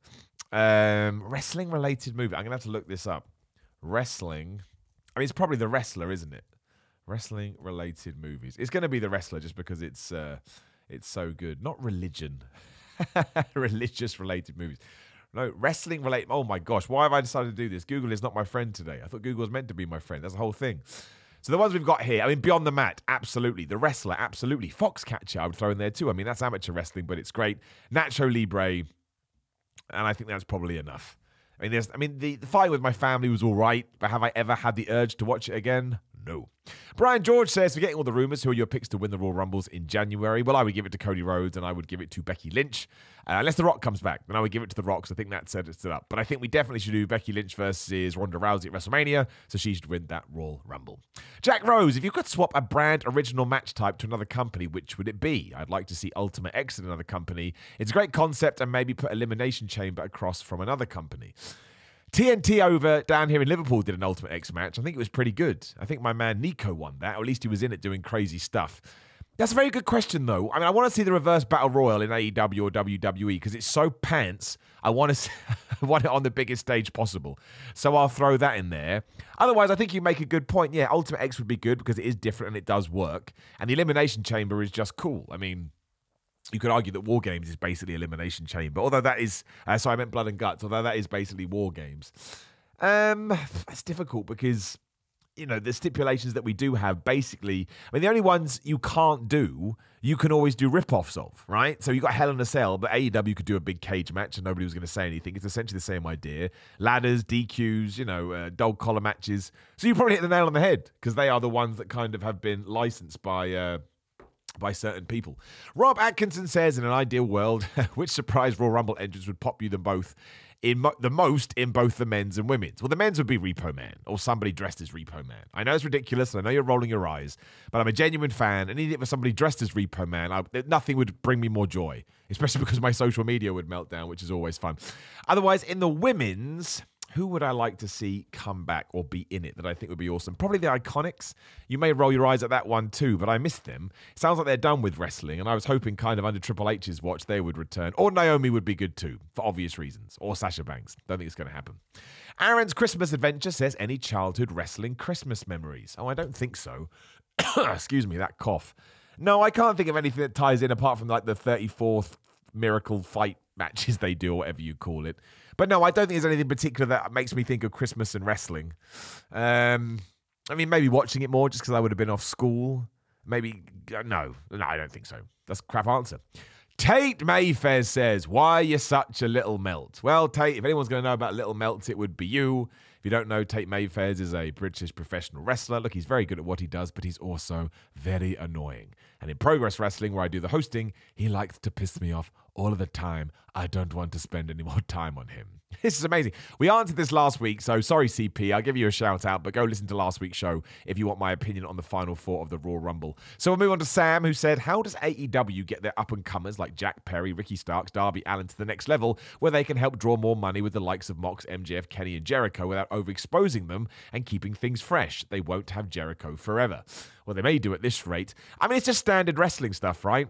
Wrestling-related movie. I'm going to have to look this up. wrestling. I mean, it's probably The Wrestler, isn't it? Wrestling-related movies. It's going to be The Wrestler just because it's so good. Not religion. Religious-related movies. No, wrestling-related. Oh, my gosh. Why have I decided to do this? Google is not my friend today. I thought Google was meant to be my friend. That's the whole thing. So the ones we've got here, I mean, Beyond the Mat, absolutely. The Wrestler, absolutely. Foxcatcher, I would throw in there too. I mean, that's amateur wrestling, but it's great. Nacho Libre, and I think that's probably enough. The fight with my family was all right, but have I ever had the urge to watch it again? No. Brian George says, forgetting all the rumours, who are your picks to win the Royal Rumbles in January? Well, I would give it to Cody Rhodes and I would give it to Becky Lynch. Unless The Rock comes back, then I would give it to The Rock, because I think that set it up. But I think we definitely should do Becky Lynch versus Ronda Rousey at WrestleMania, so she should win that Royal Rumble. Jack Rose, if you could swap a brand original match type to another company, which would it be? I'd like to see Ultimate X in another company. It's a great concept, and maybe put Elimination Chamber across from another company. TNT over down here in Liverpool did an Ultimate X match. I think it was pretty good. I think my man Nico won that, or at least he was in it doing crazy stuff. That's a very good question, though. I mean, I want to see the reverse battle royal in AEW or WWE because it's so pants. I want it on the biggest stage possible. So I'll throw that in there. Otherwise, I think you make a good point. Yeah, Ultimate X would be good because it is different and it does work. And the Elimination Chamber is just cool. I mean, you could argue that War Games is basically Elimination Chamber, although that is, sorry, I meant Blood and Guts, although that is basically War Games. That's difficult because, you know, the stipulations that we do have basically, I mean, the only ones you can't do, you can always do rip-offs of, right? So you got Hell in a Cell, but AEW could do a big cage match and nobody was going to say anything. It's essentially the same idea. Ladders, DQs, you know, dog collar matches. So you probably hit the nail on the head because they are the ones that kind of have been licensed by certain people. Rob Atkinson says, in an ideal world, which surprise Royal Rumble entrance would pop you the most in both the men's and women's? Well, the men's would be Repo Man, or somebody dressed as Repo Man. I know it's ridiculous, and I know you're rolling your eyes, but I'm a genuine fan, and even if somebody dressed as Repo Man, nothing would bring me more joy, especially because my social media would melt down, which is always fun. Otherwise, in the women's, who would I like to see come back or be in it that I think would be awesome? Probably the Iconics. You may roll your eyes at that one too, but I missed them. It sounds like they're done with wrestling, and I was hoping kind of under Triple H's watch they would return. Or Naomi would be good too, for obvious reasons. Or Sasha Banks. Don't think it's going to happen. Aaron's Christmas Adventure says, any childhood wrestling Christmas memories? Oh, I don't think so. Excuse me, that cough. No, I can't think of anything that ties in apart from like the 34th Miracle Fight matches they do, or whatever you call it. But no, I don't think there's anything particular that makes me think of Christmas and wrestling. I mean, maybe watching it more just because I would have been off school. Maybe, no, I don't think so. That's a crap answer. Tate Mayfair says, why are you such a little melt? Well, Tate, if anyone's going to know about Little Melts, it would be you. If you don't know, Tate Mayfair is a British professional wrestler. Look, he's very good at what he does, but he's also very annoying. And in Progress Wrestling, where I do the hosting, he likes to piss me off all of the time. I don't want to spend any more time on him. This is amazing. We answered this last week, so sorry, CP. I'll give you a shout out, but go listen to last week's show if you want my opinion on the final four of the Royal Rumble. So we'll move on to Sam, who said, how does AEW get their up-and-comers like Jack Perry, Ricky Starks, Darby Allin to the next level where they can help draw more money with the likes of Mox, MJF, Kenny, and Jericho without overexposing them and keeping things fresh? They won't have Jericho forever. Well, they may do at this rate. I mean, it's just standard wrestling stuff, right?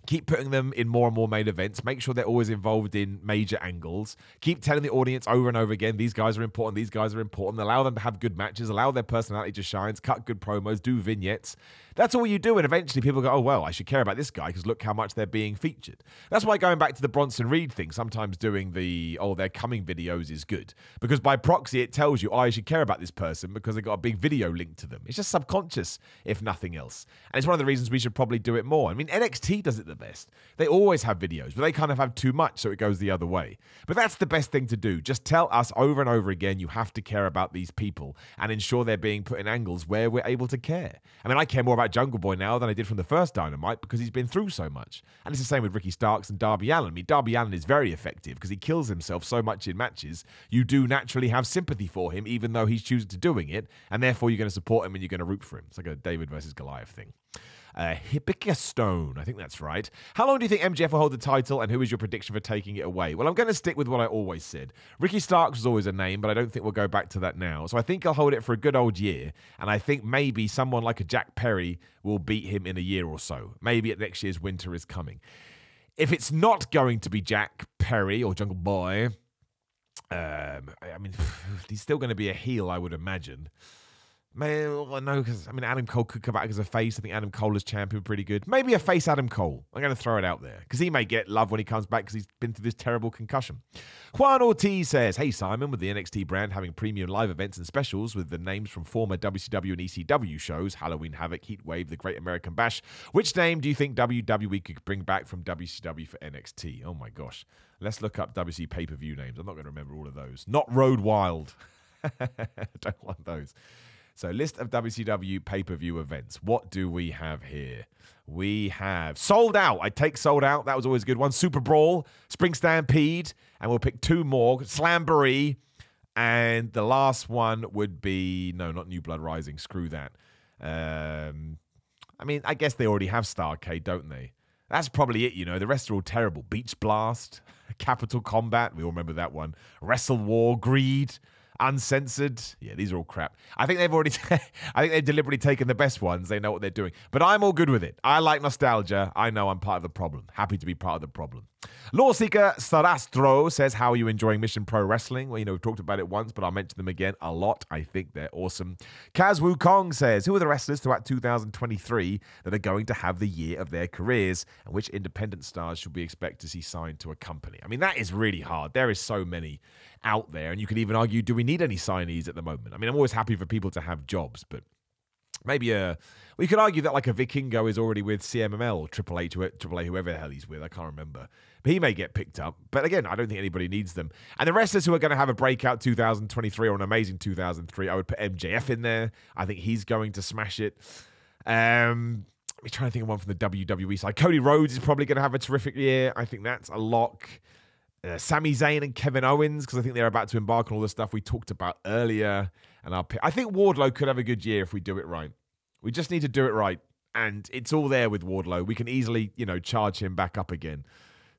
Keep putting them in more and more main events. Make sure they're always involved in major angles. Keep telling the audience over and over again, these guys are important, these guys are important. Allow them to have good matches. Allow their personality to shine. Cut good promos. Do vignettes. That's all you do, and eventually people go, oh, well, I should care about this guy because look how much they're being featured. That's why going back to the Bronson Reed thing, sometimes doing the, they're coming videos is good. Because by proxy, it tells you, I should care about this person because they got a big video linked to them. It's just subconscious, if nothing else. And it's one of the reasons we should probably do it more. I mean, NXT does it the best. They always have videos, but they kind of have too much, so it goes the other way. But that's the best thing to do. Just tell us over and over again, you have to care about these people and ensure they're being put in angles where we're able to care. I mean, I care more about Jungle Boy now than I did from the first Dynamite because he's been through so much. And it's the same with Ricky Starks and Darby Allin. I mean, Darby Allin is very effective because he kills himself so much in matches. You do naturally have sympathy for him, even though he's choosing to doing it, and therefore you're going to support him and you're going to root for him. It's like a David versus Goliath thing. Hibika Stone, I think that's right. How long do you think MJF will hold the title, and who is your prediction for taking it away? Well, I'm going to stick with what I always said. Ricky Starks was always a name, but I don't think we'll go back to that now. So I think I'll hold it for a good old year, and I think maybe someone like a Jack Perry will beat him in a year or so. Maybe at next year's Winter is Coming. If it's not going to be Jack Perry or Jungle Boy, I mean, he's still going to be a heel, I would imagine. No, because Adam Cole could come back as a face. I think Adam Cole as champion pretty good. Maybe a face Adam Cole. I'm going to throw it out there because he may get love when he comes back because he's been through this terrible concussion. Juan Ortiz says, "Hey Simon, with the NXT brand having premium live events and specials with the names from former WCW and ECW shows, Halloween Havoc, Heatwave, the Great American Bash, which name do you think WWE could bring back from WCW for NXT?" Oh my gosh. Let's look up WC pay-per-view names. I'm not going to remember all of those. Not Road Wild. Don't want those. So, list of WCW pay-per-view events. What do we have here? We have Sold Out. I take Sold Out. That was always a good one. Super Brawl, Spring Stampede, and we'll pick two more. Slamboree, and the last one would be... No, not New Blood Rising. Screw that. I guess they already have Starrcade, don't they? That's probably it, you know. The rest are all terrible. Beach Blast, Capital Combat. We all remember that one. Wrestle War, Greed... Uncensored. Yeah, these are all crap. I think they've deliberately taken the best ones. They know what they're doing. But I'm all good with it. I like nostalgia. I know I'm part of the problem. Happy to be part of the problem. Lawseeker Sarastro says, "How are you enjoying Mission Pro Wrestling?" Well, we've talked about it once, but I'll mention them again a lot. I think they're awesome. Kaz Wukong says, "Who are the wrestlers throughout 2023 that are going to have the year of their careers, and which independent stars should we expect to see signed to a company?" That is really hard. There is so many out there, and you could even argue, do we need any signees at the moment? I'm always happy for people to have jobs, but maybe we could argue that like a Vikingo is already with CMML or Triple A, whoever the hell he's with. I can't remember. But he may get picked up. But again, I don't think anybody needs them. And the wrestlers who are going to have a breakout 2023 or an amazing 2003, I would put MJF in there. I think he's going to smash it. I'm trying to think of one from the WWE side. Cody Rhodes is probably going to have a terrific year. I think that's a lock. Sami Zayn and Kevin Owens, because I think they're about to embark on all the stuff we talked about earlier. And I think Wardlow could have a good year if we do it right. We just need to do it right. And it's all there with Wardlow. We can easily, charge him back up again.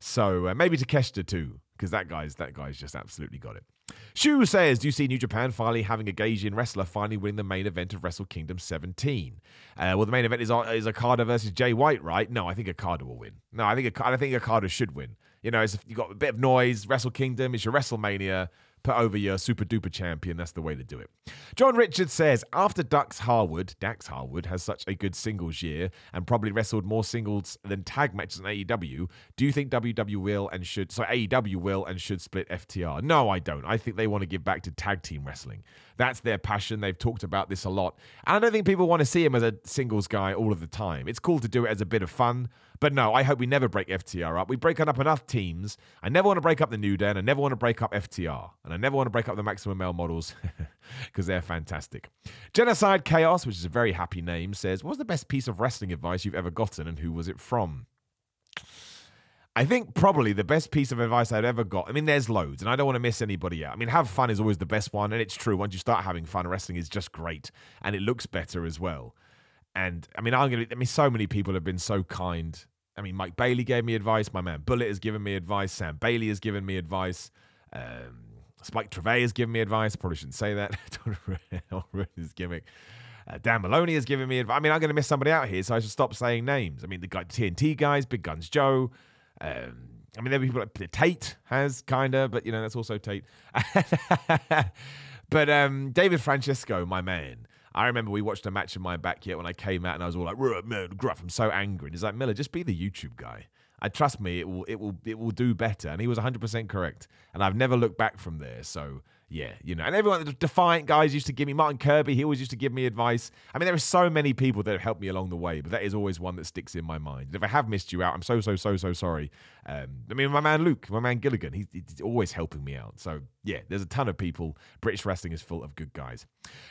So maybe Takeshita too, because that guy's just absolutely got it. Shu says, "Do you see New Japan finally having a Gaijin wrestler finally winning the main event of Wrestle Kingdom 17? Well, the main event is Okada versus Jay White, right? No, I think Okada will win. No, I think Okada should win. You've got a bit of noise. Wrestle Kingdom, it's your WrestleMania. Put over your super duper champion. That's the way to do it." John Richards says, "After Dax Harwood has such a good singles year and probably wrestled more singles than tag matches in AEW. Do you think AEW will and should split FTR?" No, I don't. I think they want to give back to tag team wrestling. That's their passion. They've talked about this a lot. And I don't think people want to see him as a singles guy all of the time. It's cool to do it as a bit of fun. But no, I hope we never break FTR up. We break up enough teams. I never want to break up the New Day, and I never want to break up FTR. And I never want to break up the Maximum Male Models because they're fantastic. Genocide Chaos, which is a very happy name, says, "What's the best piece of wrestling advice you've ever gotten and who was it from?" I think probably the best piece of advice I'd ever got. There's loads, and I don't want to miss anybody out. Have fun is always the best one, and it's true. Once you start having fun, wrestling is just great, and it looks better as well. And so many people have been so kind. Mike Bailey gave me advice. My man Bullet has given me advice. Sam Bailey has given me advice. Spike Trevay has given me advice. I probably shouldn't say that. Don't ruin his gimmick. Dan Maloney has given me advice. I'm going to miss somebody out here, so I should stop saying names. The guy TNT guys, Big Guns Joe. There are people like Tate has kinda, but that's also Tate. But David Francesco, my man. I remember we watched a match in my backyard when I came out, and I was all like, "Man, Gruff, I'm so angry." And he's like, "Miller, just be the YouTube guy. Trust me, it will do better." And he was 100% correct. And I've never looked back from there. So yeah, and everyone, the Defiant guys used to give me, Martin Kirby, he always used to give me advice. There are so many people that have helped me along the way, but that is always one that sticks in my mind. And if I have missed you out, I'm so sorry. My man Luke, my man Gilligan, he's always helping me out. So yeah, there's a ton of people. British wrestling is full of good guys.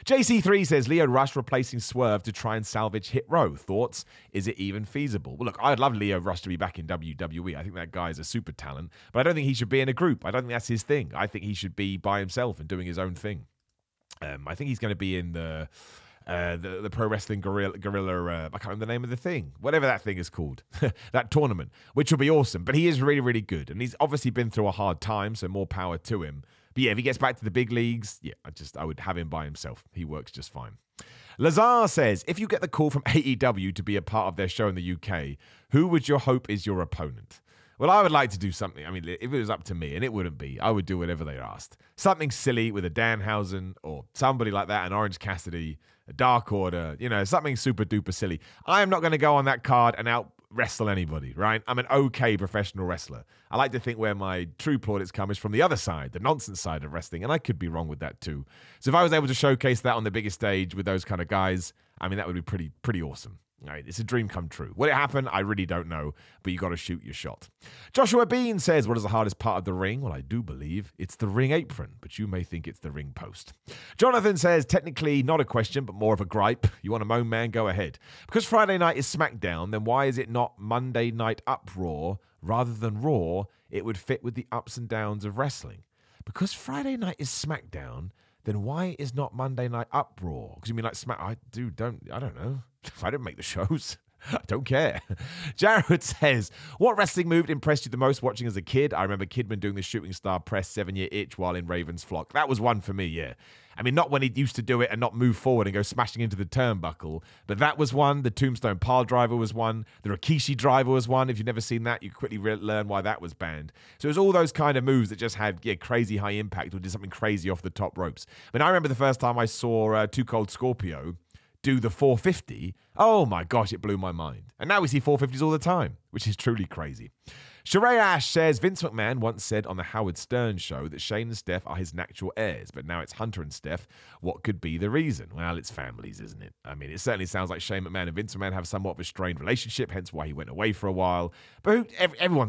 JC3 says, "Leo Rush replacing Swerve to try and salvage Hit Row. Thoughts? Is it even feasible?" Well, look, I'd love Leo Rush to be back in WWE. I think that guy is a super talent, but I don't think he should be in a group. I don't think that's his thing. I think he should be by himself and doing his own thing. I think he's going to be in the Pro Wrestling Gorilla, I can't remember the name of the thing, whatever that thing is called, that tournament, which will be awesome. But he is really, really good, and he's obviously been through a hard time, so more power to him. But yeah, if he gets back to the big leagues, yeah, I would have him by himself. He works just fine. Lazar says, "If you get the call from AEW to be a part of their show in the UK, who would you hope is your opponent?" Well, I would like to do something. I mean, if it was up to me, and it wouldn't be, I would do whatever they asked. Something silly with a Danhausen or somebody like that, an Orange Cassidy, a Dark Order, something super duper silly. I am not going to go on that card and out wrestle anybody, right? I'm an okay professional wrestler. I like to think where my true plaudits come is from the other side, the nonsense side of wrestling, and I could be wrong with that too. So if I was able to showcase that on the biggest stage with those kind of guys, I mean, that would be pretty awesome. Right, it's a dream come true. Will it happen? I really don't know, but you got to shoot your shot. Joshua Bean says, what is the hardest part of the ring? Well, I do believe it's the ring apron, but you may think it's the ring post. Jonathan says, technically not a question, but more of a gripe. You want to moan, man? Go ahead. Because Friday night is SmackDown, then why is it not Monday Night Up Raw rather than Raw? It would fit with the ups and downs of wrestling. Because Friday night is SmackDown, then why is not Monday Night Up Raw? Because you mean like I don't know. I didn't make the shows. I don't care. Jared says, what wrestling move impressed you the most watching as a kid? I remember Kidman doing the shooting star press 7-year itch while in Raven's Flock. That was one for me, yeah. I mean, not when he used to do it and not move forward and go smashing into the turnbuckle, but that was one. The Tombstone Pile Driver was one. The Rikishi Driver was one. If you've never seen that, you quickly learn why that was banned. So it was all those kind of moves that just had crazy high impact or did something crazy off the top ropes. I mean, I remember the first time I saw Too Cold Scorpio do the 450. Oh my gosh, it blew my mind. And now we see 450s all the time, which is truly crazy. Sheree Ash says, Vince McMahon once said on the Howard Stern show that Shane and Steph are his natural heirs, but now it's Hunter and Steph. What could be the reason? Well, it's families, isn't it? I mean, it certainly sounds like Shane McMahon and Vince McMahon have somewhat of a strained relationship, hence why he went away for a while. But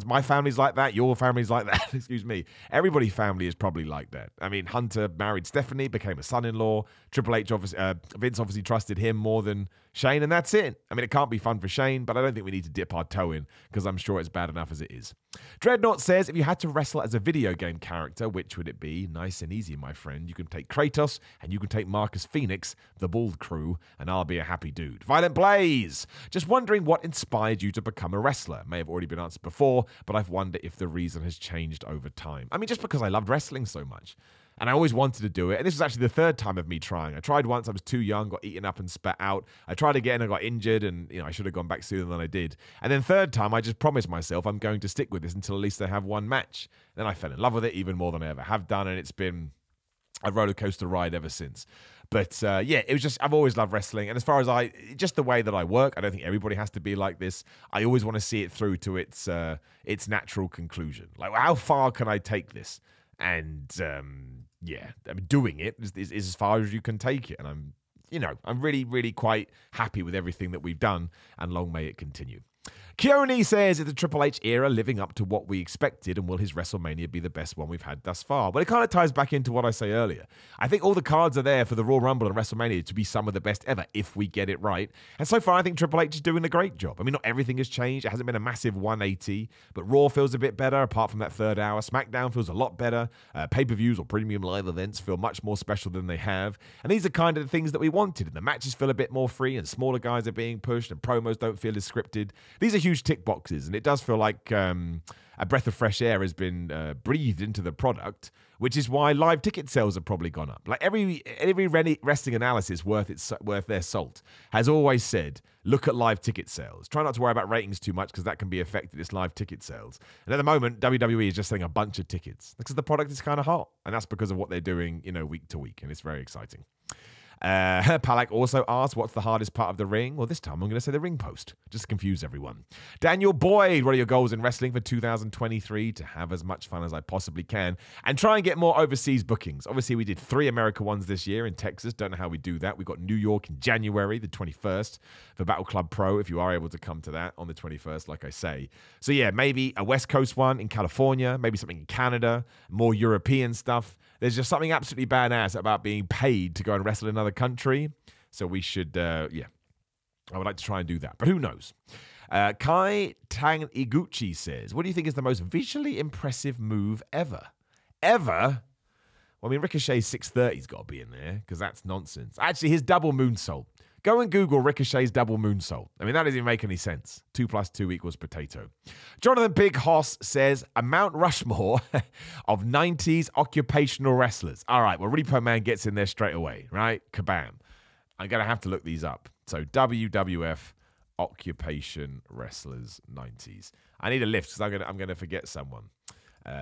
my family's like that, your family's like that, excuse me. Everybody's family is probably like that. I mean, Hunter married Stephanie, became a son-in-law. Triple H, Vince obviously trusted him more than Shane, and that's it. I mean, it can't be fun for Shane, but I don't think we need to dip our toe in because I'm sure it's bad enough as it is. Dreadnought says, if you had to wrestle as a video game character, which would it be? Nice and easy, my friend. You can take Kratos and you can take Marcus Phoenix, the Bald Crew, and I'll be a happy dude. Violent Blaze, just wondering what inspired you to become a wrestler. May have already been answered before, but I've wondered if the reason has changed over time. I mean, just because I loved wrestling so much. And I always wanted to do it. And this was actually the third time of me trying. I tried once, I was too young, got eaten up and spat out. I tried again, I got injured, and I should have gone back sooner than I did. And then third time, I just promised myself I'm going to stick with this until at least I have one match. Then I fell in love with it even more than I ever have done, and it's been a roller coaster ride ever since. But it was just, I've always loved wrestling. And as far as just the way that I work, I don't think everybody has to be like this. I always want to see it through to its natural conclusion. Like, how far can I take this? And I mean, doing it is as far as you can take it. And I'm really, really quite happy with everything that we've done, and long may it continue. Keone says, is the Triple H era living up to what we expected, and will his WrestleMania be the best one we've had thus far? But it kind of ties back into what I say earlier. I think all the cards are there for the Royal Rumble and WrestleMania to be some of the best ever if we get it right. And so far, I think Triple H is doing a great job. I mean, not everything has changed. It hasn't been a massive 180, but Raw feels a bit better apart from that third hour. SmackDown feels a lot better. Pay-per-views or premium live events feel much more special than they have. And these are kind of the things that we wanted. And the matches feel a bit more free, and smaller guys are being pushed, and promos don't feel as scripted. These are huge tick boxes, and it does feel like a breath of fresh air has been breathed into the product, which is why live ticket sales have probably gone up. Like every wrestling analysis worth their salt has always said, look at live ticket sales. Try not to worry about ratings too much because that can be affected. It's live ticket sales. And at the moment, WWE is just selling a bunch of tickets because the product is kind of hot, and that's because of what they're doing, week to week, and it's very exciting. Palak also asked, what's the hardest part of the ring? Well, this time I'm going to say the ring post, just to confuse everyone. Daniel Boyd, what are your goals in wrestling for 2023? To have as much fun as I possibly can and try and get more overseas bookings. Obviously, we did 3 America ones this year in Texas. Don't know how we do that. We've got New York in January, the 21st, for Battle Club Pro, if you are able to come to that on the 21st, like I say. So yeah, maybe a West Coast one in California, maybe something in Canada, more European stuff. There's just something absolutely badass about being paid to go and wrestle in another country. So we should, I would like to try and do that. But who knows? Kai Tang Iguchi says, what do you think is the most visually impressive move ever? Ever? Well, I mean, Ricochet's 630's got to be in there because that's nonsense. Actually, his double moonsault. Go and Google Ricochet's double moonsault. I mean, that doesn't even make any sense. 2 + 2 = potato. Jonathan Big Hoss says, a Mount Rushmore of 90s occupational wrestlers. All right, well, Repo Man gets in there straight away, right? Kabam. I'm going to have to look these up. So WWF occupation wrestlers 90s. I need a list because I'm gonna forget someone.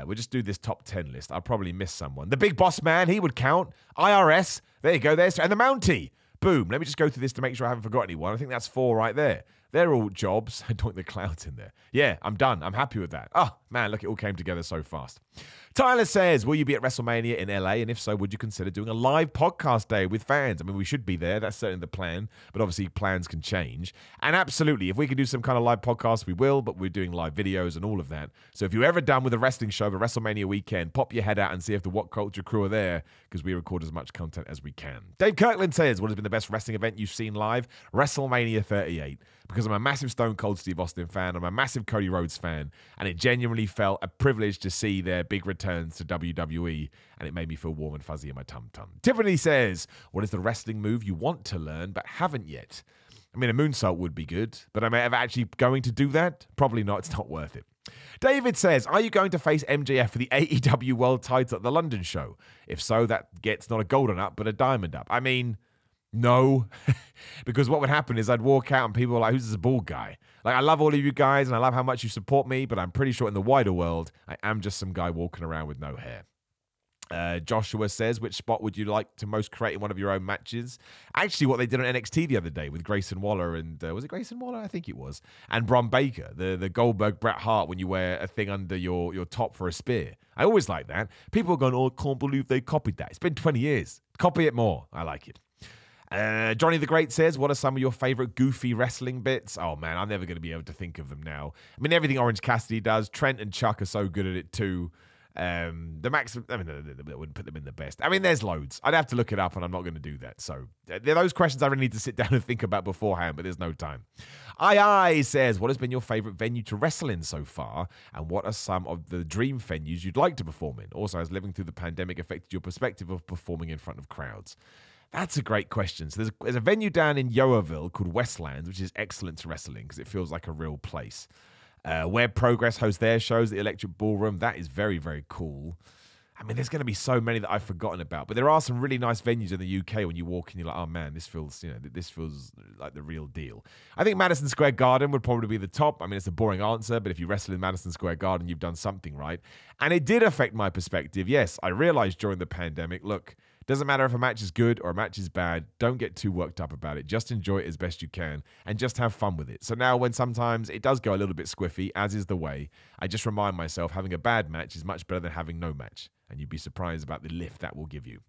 We'll just do this top 10 list. I'll probably miss someone. The Big Boss Man, he would count. IRS, there you go. And the Mountie. Boom. Let me just go through this to make sure I haven't forgot anyone. I think that's 4 right there. They're all jobs. I don't want the clouds in there. Yeah, I'm done. I'm happy with that. Oh, man, look, it all came together so fast. Tyler says, will you be at WrestleMania in LA? And if so, would you consider doing a live podcast day with fans? I mean, we should be there. That's certainly the plan. But obviously, plans can change. And absolutely, if we can do some kind of live podcast, we will. But we're doing live videos and all of that. So if you're ever done with a wrestling show, the WrestleMania weekend, pop your head out and see if the What Culture crew are there, because we record as much content as we can. Dave Kirkland says, what has been the best wrestling event you've seen live? WrestleMania 38. Because I'm a massive Stone Cold Steve Austin fan. I'm a massive Cody Rhodes fan. And it genuinely felt a privilege to see their big returns to WWE. And it made me feel warm and fuzzy in my tum-tum. Tiffany says, what is the wrestling move you want to learn but haven't yet? I mean, a moonsault would be good. But am I ever actually going to do that? Probably not. It's not worth it. David says, are you going to face MJF for the AEW World title at the London show? If so, that gets not a golden up, but a diamond up. I mean, no, because what would happen is I'd walk out and people were like, who's this bald guy? Like, I love all of you guys and I love how much you support me, but I'm pretty sure in the wider world, I am just some guy walking around with no hair. Joshua says, which spot would you like to most create in one of your own matches? Actually, what they did on NXT the other day with Grayson Waller and, was it Grayson Waller? I think it was. And Bron Baker, the Goldberg Bret Hart when you wear a thing under your top for a spear. I always like that. People are going, oh, I can't believe they copied that. It's been 20 years. Copy it more. I like it. Johnny the Great says, what are some of your favorite goofy wrestling bits? Oh, man, I'm never going to be able to think of them now. I mean, everything Orange Cassidy does. Trent and Chuck are so good at it, too. The maximum, I mean, I wouldn't put them in the best. I mean, there's loads. I'd have to look it up, and I'm not going to do that. So, they're those questions I really need to sit down and think about beforehand, but there's no time. I says, what has been your favorite venue to wrestle in so far? And what are some of the dream venues you'd like to perform in? Also, has living through the pandemic affected your perspective of performing in front of crowds? That's a great question. So there's a venue down in Yeovil called Westlands, which is excellent to wrestle in because it feels like a real place. Where Progress hosts their shows, the Electric Ballroom, that is very, very cool. I mean, there's going to be so many that I've forgotten about, but there are some really nice venues in the UK when you walk in, you're like, oh man, this feels like the real deal. I think Madison Square Garden would probably be the top. I mean, it's a boring answer, but if you wrestle in Madison Square Garden, you've done something right. And it did affect my perspective. Yes, I realized during the pandemic, look, doesn't matter if a match is good or a match is bad. Don't get too worked up about it. Just enjoy it as best you can and just have fun with it. So now when sometimes it does go a little bit squiffy, as is the way, I just remind myself having a bad match is much better than having no match. And you'd be surprised about the lift that will give you.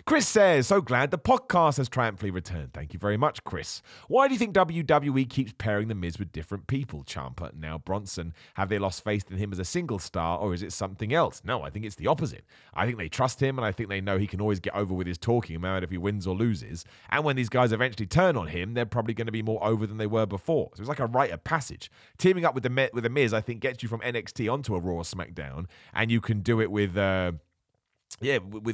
Chris says, so glad the podcast has triumphantly returned. Thank you very much, Chris. Why do you think WWE keeps pairing The Miz with different people? Ciampa, now Bronson. Have they lost faith in him as a single star, or is it something else? No, I think it's the opposite. I think they trust him, and I think they know he can always get over with his talking, no matter if he wins or loses. And when these guys eventually turn on him, they're probably going to be more over than they were before. So it's like a rite of passage. Teaming up with the Miz, I think, gets you from NXT onto a Raw or SmackDown, and you can do it with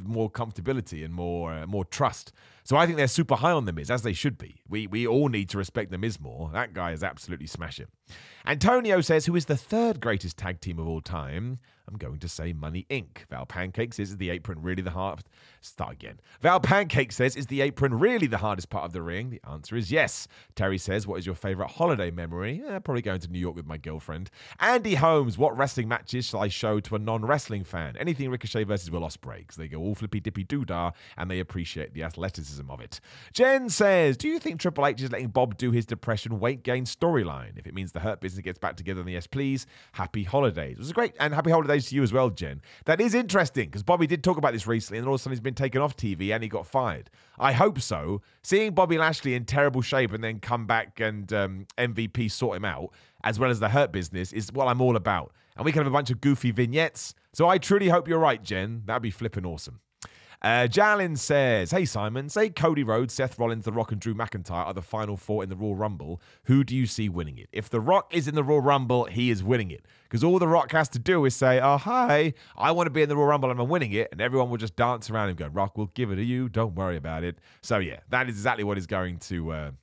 more comfortability and more trust. So I think they're super high on The Miz, as they should be. We all need to respect The Miz more. That guy is absolutely smashing. Antonio says, who is the third greatest tag team of all time? I'm going to say Money Inc. Val Pancake says, is the apron really the hard... Start again. Val Pancake says, is the apron really the hardest part of the ring? The answer is yes. Terry says, what is your favorite holiday memory? Probably going to New York with my girlfriend. Andy Holmes, what wrestling matches shall I show to a non-wrestling fan? Anything Ricochet versus Will Ospreay, because they go all flippy-dippy-doo-dah, and they appreciate the athleticism of it. Jen says, do you think Triple H is letting Bob do his depression weight gain storyline? If it means the Hurt Business gets back together, then yes, please. Happy holidays. It was great, and happy holidays to you as well, Jen. That is interesting, because Bobby did talk about this recently, and all of a sudden he's been taken off TV and he got fired. I hope so. Seeing Bobby Lashley in terrible shape and then come back and MVP sort him out, as well as the Hurt Business, is what I'm all about. And we can have a bunch of goofy vignettes. So I truly hope you're right, Jen. That'd be flipping awesome. Jalin says, hey Simon, say Cody Rhodes, Seth Rollins, The Rock and Drew McIntyre are the final four in the Royal Rumble. Who do you see winning it? If The Rock is in the Royal Rumble, he is winning it. Because all The Rock has to do is say, oh, hi, I want to be in the Royal Rumble and I'm winning it. And everyone will just dance around and go, Rock will give it to you. Don't worry about it. So yeah, that is exactly what is going to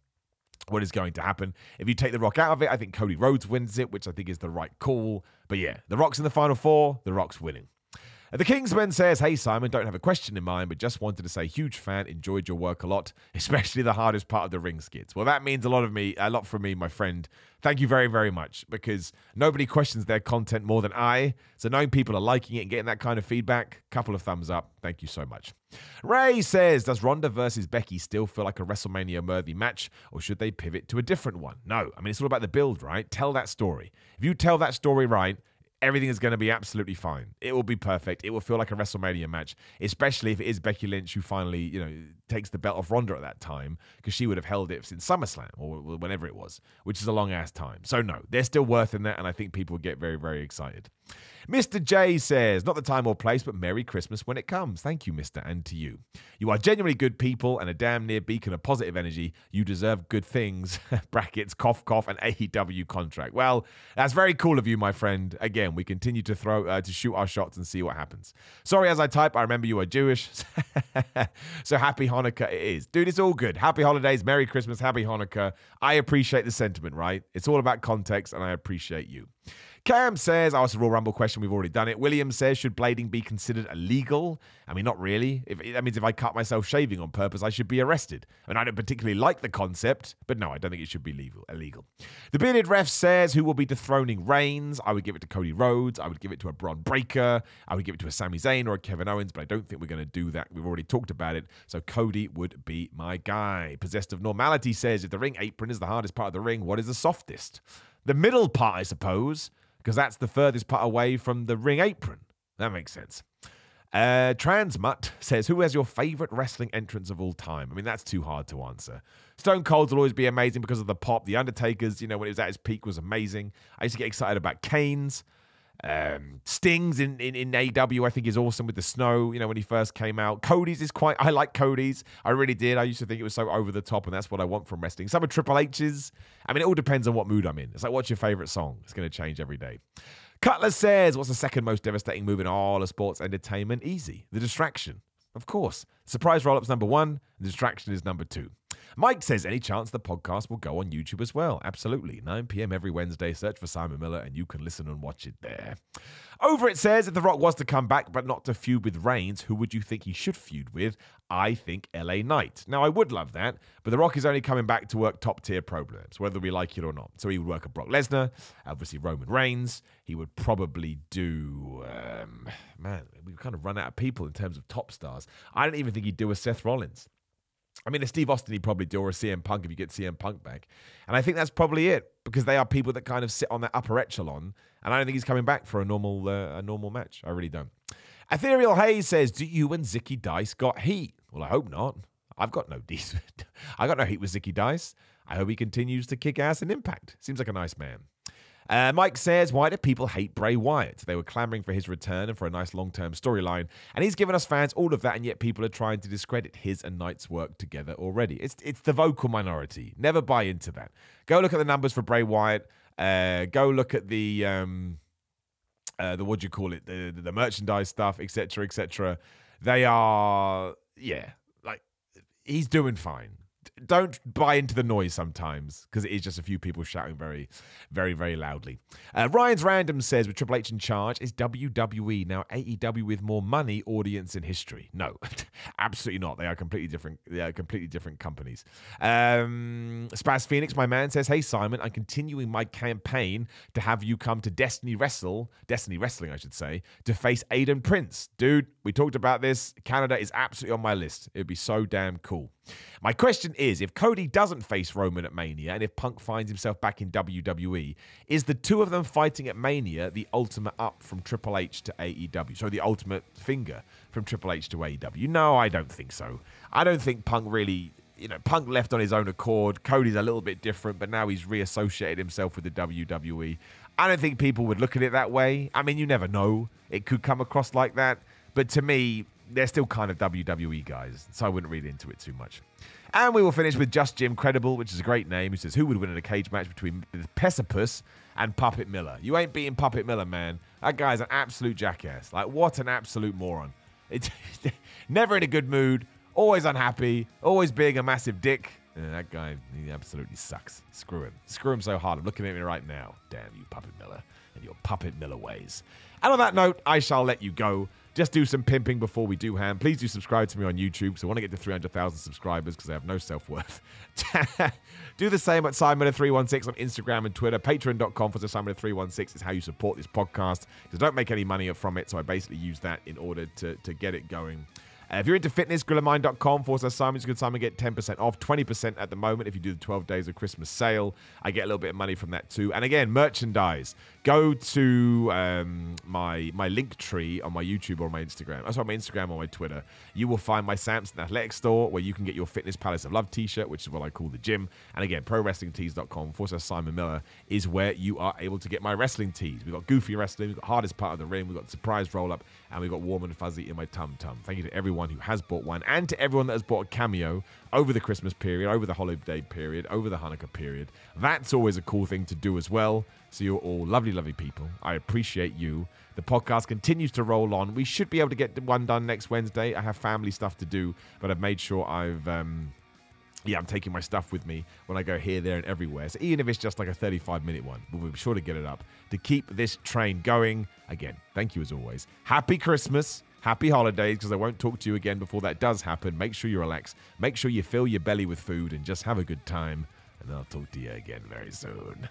happen. If you take The Rock out of it, I think Cody Rhodes wins it, which I think is the right call. But yeah, The Rock's in the final four. The Rock's winning. The Kingsman says, hey Simon, don't have a question in mind, but just wanted to say huge fan, enjoyed your work a lot, especially the hardest part of the ring skits. Well, that means a lot from me, my friend. Thank you very, very much, because nobody questions their content more than I. So knowing people are liking it and getting that kind of feedback, couple of thumbs up. Thank you so much. Ray says, does Ronda versus Becky still feel like a WrestleMania-worthy match, or should they pivot to a different one? No, I mean, it's all about the build, right? Tell that story. If you tell that story right, everything is going to be absolutely fine. It will be perfect. It will feel like a WrestleMania match, especially if it is Becky Lynch who finally, takes the belt off Ronda at that time, because she would have held it since SummerSlam or whenever it was, which is a long-ass time. So no, there's still worth in that, and I think people will get very, very excited. Mr. J says, not the time or place, but Merry Christmas when it comes. Thank you, Mister, and to you. You are genuinely good people and a damn near beacon of positive energy. You deserve good things. Brackets, cough, cough, an AEW contract. Well, that's very cool of you, my friend. Again, we continue to shoot our shots and see what happens. Sorry, as I type, I remember you are Jewish. So happy Hanukkah it is. Dude, it's all good. Happy holidays, Merry Christmas, happy Hanukkah. I appreciate the sentiment, right? It's all about context, and I appreciate you. Cam says, asked a Royal Rumble question, we've already done it. William says, should blading be considered illegal? I mean, not really. That means if I cut myself shaving on purpose, I should be arrested. And I don't particularly like the concept, but no, I don't think it should be illegal. The Bearded Ref says, who will be dethroning Reigns? I would give it to Cody Rhodes. I would give it to a Bron Breakker. I would give it to a Sami Zayn or a Kevin Owens, but I don't think we're going to do that. We've already talked about it, so Cody would be my guy. Possessed of Normality says, if the ring apron is the hardest part of the ring, what is the softest? The middle part, I suppose, because that's the furthest part away from the ring apron. That makes sense. Transmut says, who has your favorite wrestling entrance of all time? I mean, that's too hard to answer. Stone Cold will always be amazing because of the pop. The Undertaker's, when it was at his peak, was amazing. I used to get excited about Kane's. Sting's in AEW, I think, is awesome with the snow, when he first came out. Cody's is I like Cody's. I really did. I used to think it was so over the top, and that's what I want from wrestling. Some of Triple H's, I mean, it all depends on what mood I'm in. It's like, what's your favorite song? It's going to change every day. Cutler says, what's the second most devastating move in all of sports entertainment? Easy. The Distraction. Of course. Surprise roll-up's number 1. The Distraction is number 2. Mike says, any chance the podcast will go on YouTube as well? Absolutely. 9 p.m. every Wednesday. Search for Simon Miller and you can listen and watch it there. Over it says, if The Rock was to come back but not to feud with Reigns, who would you think he should feud with? I think LA Knight. Now, I would love that, but The Rock is only coming back to work top-tier programs, whether we like it or not. So he would work a Brock Lesnar, obviously Roman Reigns. He would probably do... we've kind of run out of people in terms of top stars. I don't even think he'd do a Seth Rollins. I mean, a Steve Austin he'd probably do, or a CM Punk if you get CM Punk back. And I think that's probably it, because they are people that kind of sit on that upper echelon, and I don't think he's coming back for a normal match. I really don't. Ethereal Hayes says, do you and Zicky Dice got heat? Well, I hope not. I've got no heat. I got no heat with Zicky Dice. I hope he continues to kick ass in Impact. Seems like a nice man. Mike says, why do people hate Bray Wyatt? They were clamoring for his return and for a nice long-term storyline, and he's given us fans all of that, and yet people are trying to discredit his and Knight's work together already. It's the vocal minority. Never buy into that. Go look at the numbers for Bray Wyatt. Go look at the what do you call it? The merchandise stuff, etc., etc. They are, he's doing fine. Don't buy into the noise sometimes, because it is just a few people shouting very, very, very loudly. Ryan's Random says, with Triple H in charge, is WWE now AEW with more money, audience, and history? No, absolutely not. They are completely different. They are completely different companies. Spaz Phoenix, my man, says, hey Simon, I'm continuing my campaign to have you come to Destiny Wrestling, I should say, to face Aiden Prince. Dude, we talked about this. Canada is absolutely on my list. It would be so damn cool. My question is, if Cody doesn't face Roman at Mania, and if Punk finds himself back in WWE, is the two of them fighting at Mania the ultimate up from Triple H to AEW? So the ultimate finger from Triple H to AEW? No, I don't think so. I don't think Punk really... Punk left on his own accord. Cody's a little bit different, but now he's reassociated himself with the WWE. I don't think people would look at it that way. I mean, you never know. It could come across like that. But to me, they're still kind of WWE guys, so I wouldn't read into it too much. And we will finish with Just Jim Credible, which is a great name, who says, who would win in a cage match between Pesipus and Puppet Miller? You ain't beating Puppet Miller, man. That guy's an absolute jackass. Like, what an absolute moron. It's never in a good mood, always unhappy, always being a massive dick. That guy, he absolutely sucks. Screw him. Screw him so hard. I'm looking at me right now. Damn you, Puppet Miller, and your Puppet Miller ways. And on that note, I shall let you go. just do some pimping before we do ham. Please do subscribe to me on YouTube because I want to get to 300,000 subscribers because I have no self-worth. Do the same at Simon316 on Instagram and Twitter. Patreon.com/Simon316 is how you support this podcast because I don't make any money from it, so I basically use that in order to get it going. If you're into fitness, grillermind.com/Simon. You can Simon get 10% off, 20% at the moment if you do the 12 days of Christmas sale. I get a little bit of money from that too. And again, merchandise. Go to my link tree on my YouTube or my Instagram. That's on my Instagram or my Twitter. You will find my Samson Athletic store where you can get your Fitness Palace of Love t-shirt, which is what I call the gym. And again, ProWrestlingTees.com/Simon Miller is where you are able to get my wrestling tees. We've got Goofy Wrestling, we've got Hardest Part of the Ring, we've got Surprise Roll-Up, and we've got Warm and Fuzzy in my Tum Tum. Thank you to everyone who has bought one and to everyone that has bought a cameo over the Christmas period, over the holiday period, over the Hanukkah period. That's always a cool thing to do as well. So you're all lovely, lovely people. I appreciate you. The podcast continues to roll on. We should be able to get one done next Wednesday. I have family stuff to do, but I've made sure I'm taking my stuff with me when I go here, there, and everywhere. So even if it's just like a 35-minute one, we'll be sure to get it up to keep this train going. Again, thank you as always. Happy Christmas. Happy holidays, because I won't talk to you again before that does happen. Make sure you relax. Make sure you fill your belly with food and just have a good time. And I'll talk to you again very soon.